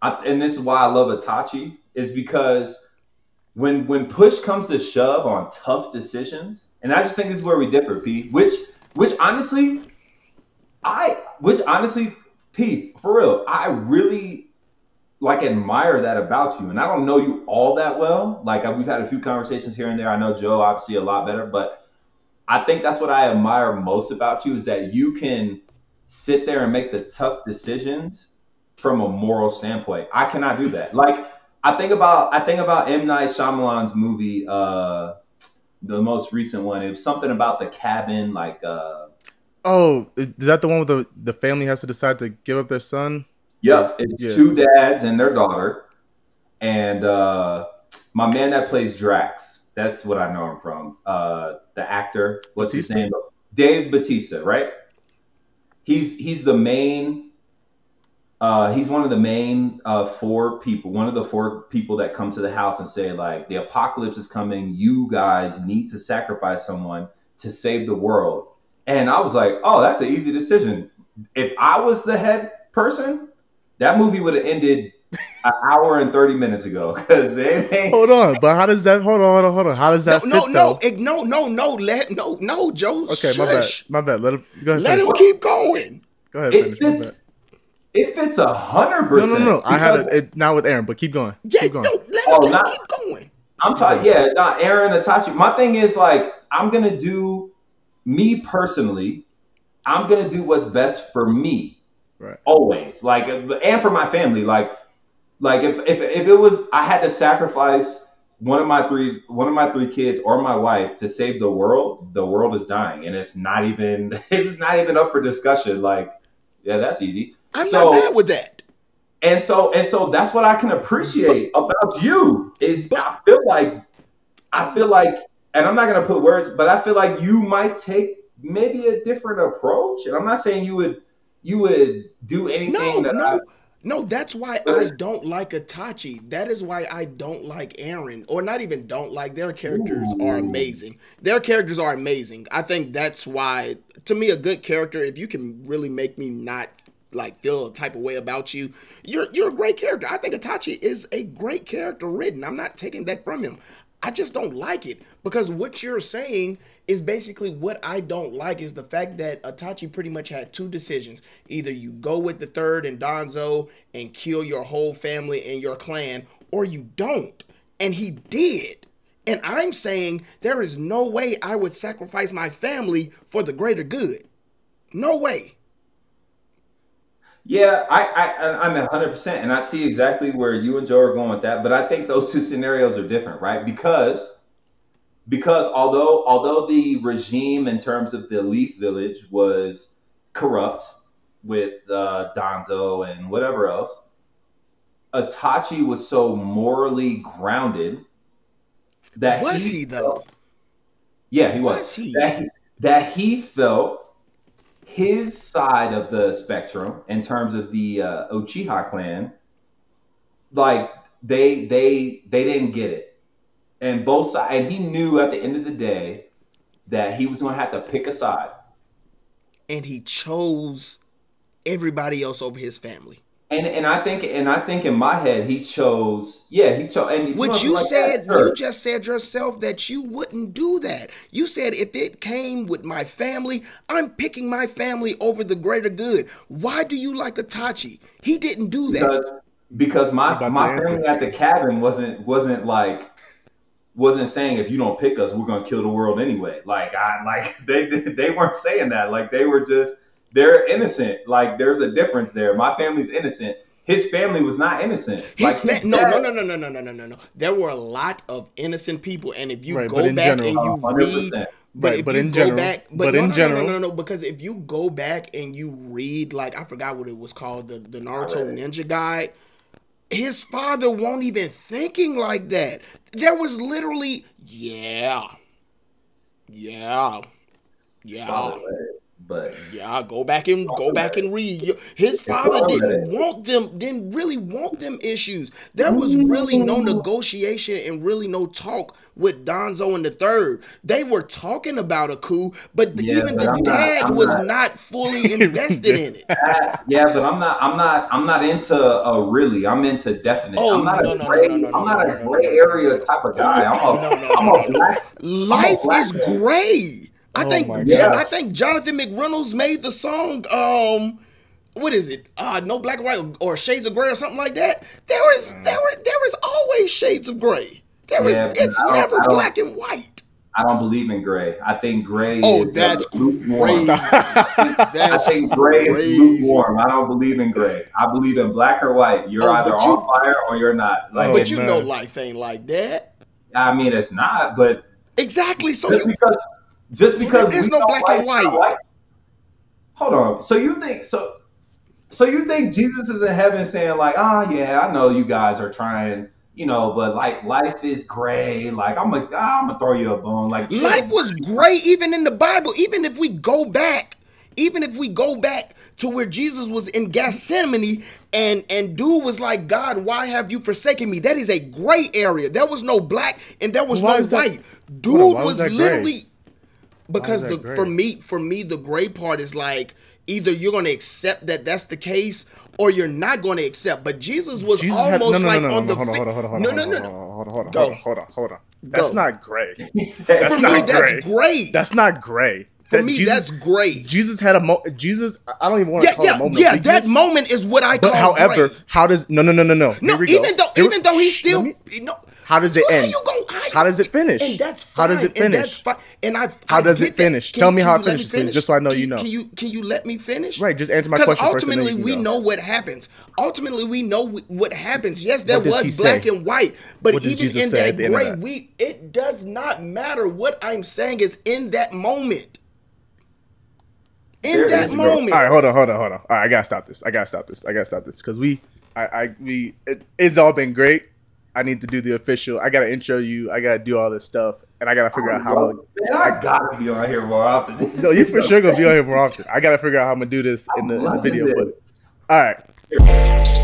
And this is why I love Itachi, is because when push comes to shove on tough decisions, and I just think this is where we differ, P. Which honestly, P, for real, I really like admire that about you. And I don't know you all that well. Like, we've had a few conversations here and there. I know Joe obviously a lot better, but I think that's what I admire most about you, is that you can sit there and make the tough decisions from a moral standpoint. I cannot do that. Like, I think about M. Night Shyamalan's movie, the most recent one. It was something about the cabin, like. Oh, is that the one where the family has to decide to give up their son? Yep, it's two dads and their daughter. and my man that plays Drax. That's what I know him from. The actor, what's his name? Dave Bautista, right? He's the main. He's one of the main four people. One of the four people that come to the house and say, like, the apocalypse is coming. You guys need to sacrifice someone to save the world. And I was like, oh, that's an easy decision. If I was the head person, that movie would have ended an hour and 30 minutes ago. Because hold on, but how does that? Hold on. How does that fit? No, Joe. Okay, shush. my bad. Let him go ahead. Let him keep going. Go ahead. Finish. If it's 100%. No. I had it now with Aaron, but keep going. Yeah, keep going. Let him keep going. I'm talking. Yeah, not Aaron, Itachi. My thing is, like, I'm gonna do me personally. I'm gonna do what's best for me. Right. Always, like, and for my family. Like if it was, I had to sacrifice one of my three kids or my wife to save the world is dying, and it's not even up for discussion. Like, yeah, that's easy. I'm not mad with that. And so that's what I can appreciate about you is I feel like, and I'm not gonna put words, but I feel like you might take maybe a different approach. And I'm not saying you would do anything. No, that's why I don't like Itachi. That is why I don't like Aaron, or not even don't like. Their characters are amazing. I think that's why, to me, a good character, if you can really make me not like feel a type of way about you, you're a great character. I think Itachi is a great character written. I'm not taking that from him. I just don't like it because what you're saying is basically what I don't like is the fact that Itachi pretty much had two decisions. Either you go with the third and Danzo and kill your whole family and your clan, or you don't. And he did. And I'm saying there is no way I would sacrifice my family for the greater good. No way. Yeah, I'm 100%, and I see exactly where you and Joe are going with that. But I think those two scenarios are different, right? Because although the regime in terms of the Leaf Village was corrupt with Danzo and whatever else, Itachi was so morally grounded that he though? Yeah, he was. That he felt his side of the spectrum in terms of the Uchiha clan, like they didn't get it, and both sides, and he knew at the end of the day that he was going to have to pick a side, and he chose everybody else over his family. And I think in my head he chose. And what you said, you just said yourself that you wouldn't do that. You said if it came with my family, I'm picking my family over the greater good. Why do you like Itachi? He didn't do that. Because my family at the cabin wasn't saying if you don't pick us, we're gonna kill the world anyway. They weren't saying that. Like they're innocent. Like there's a difference there. My family's innocent. His family was not innocent. No. There were a lot of innocent people, and if you go back and you read, because if you go back and you read, like I forgot what it was called, the Naruto Ninja Guide, his father won't even thinking like that. There was literally, But go back and read. His father didn't really want them issues. There was really no negotiation and really no talk with Danzo and the third. They were talking about a coup, but the dad was not fully invested in it. But I'm not into really. I'm into definite. I'm not a gray area type of guy. I'm a black. Life is gray. I think Jonathan McReynolds made the song. What is it? No Black and White or Shades of Gray or something like that. There is always shades of gray. It's never black and white. I don't believe in gray. I think gray is that's lukewarm. I think gray is lukewarm. I don't believe in gray. I believe in black or white. You're either on fire or you're not. But you know life ain't like that. I mean, it's not, but exactly. So just because there's no black and white. Hold on. So you think Jesus is in heaven saying like, yeah, I know you guys are trying you know, but like life is gray. Like I'm gonna throw you a bone. Like life was great even in the Bible. Even if we go back to where Jesus was in Gethsemane and dude was like, God, why have you forsaken me? That is a gray area. There was no black and there was no white. Dude was literally because for me the gray part is like either you're gonna accept that that's the case or you're not going to accept. But Jesus was almost like on the hold on. That's not gray. That's not gray. That's not gray. For me, that's great. Jesus had Jesus. I don't even want to call it a moment. Yeah, that moment is what I call. But however, great. How does no? Even though he's still How does it end? How does it finish? And that's fine. How does it finish? And that's fine. And how does it finish? Tell me how it finishes, please, just so I know you know. Can you let me finish? Right, just answer my question first. Because ultimately we know what happens. Ultimately we know what happens. Yes, there was black and white, but even in that gray, it does not matter. What I'm saying is in that moment. In that moment. All right, hold on. All right, I gotta stop this because it's all been great. I need to do the official. I gotta intro you. I gotta do all this stuff, and I gotta figure out how. Man, I gotta be on here more often. No, you for sure gonna be on here more often. I gotta figure out how I'm gonna do this in the video. But all right.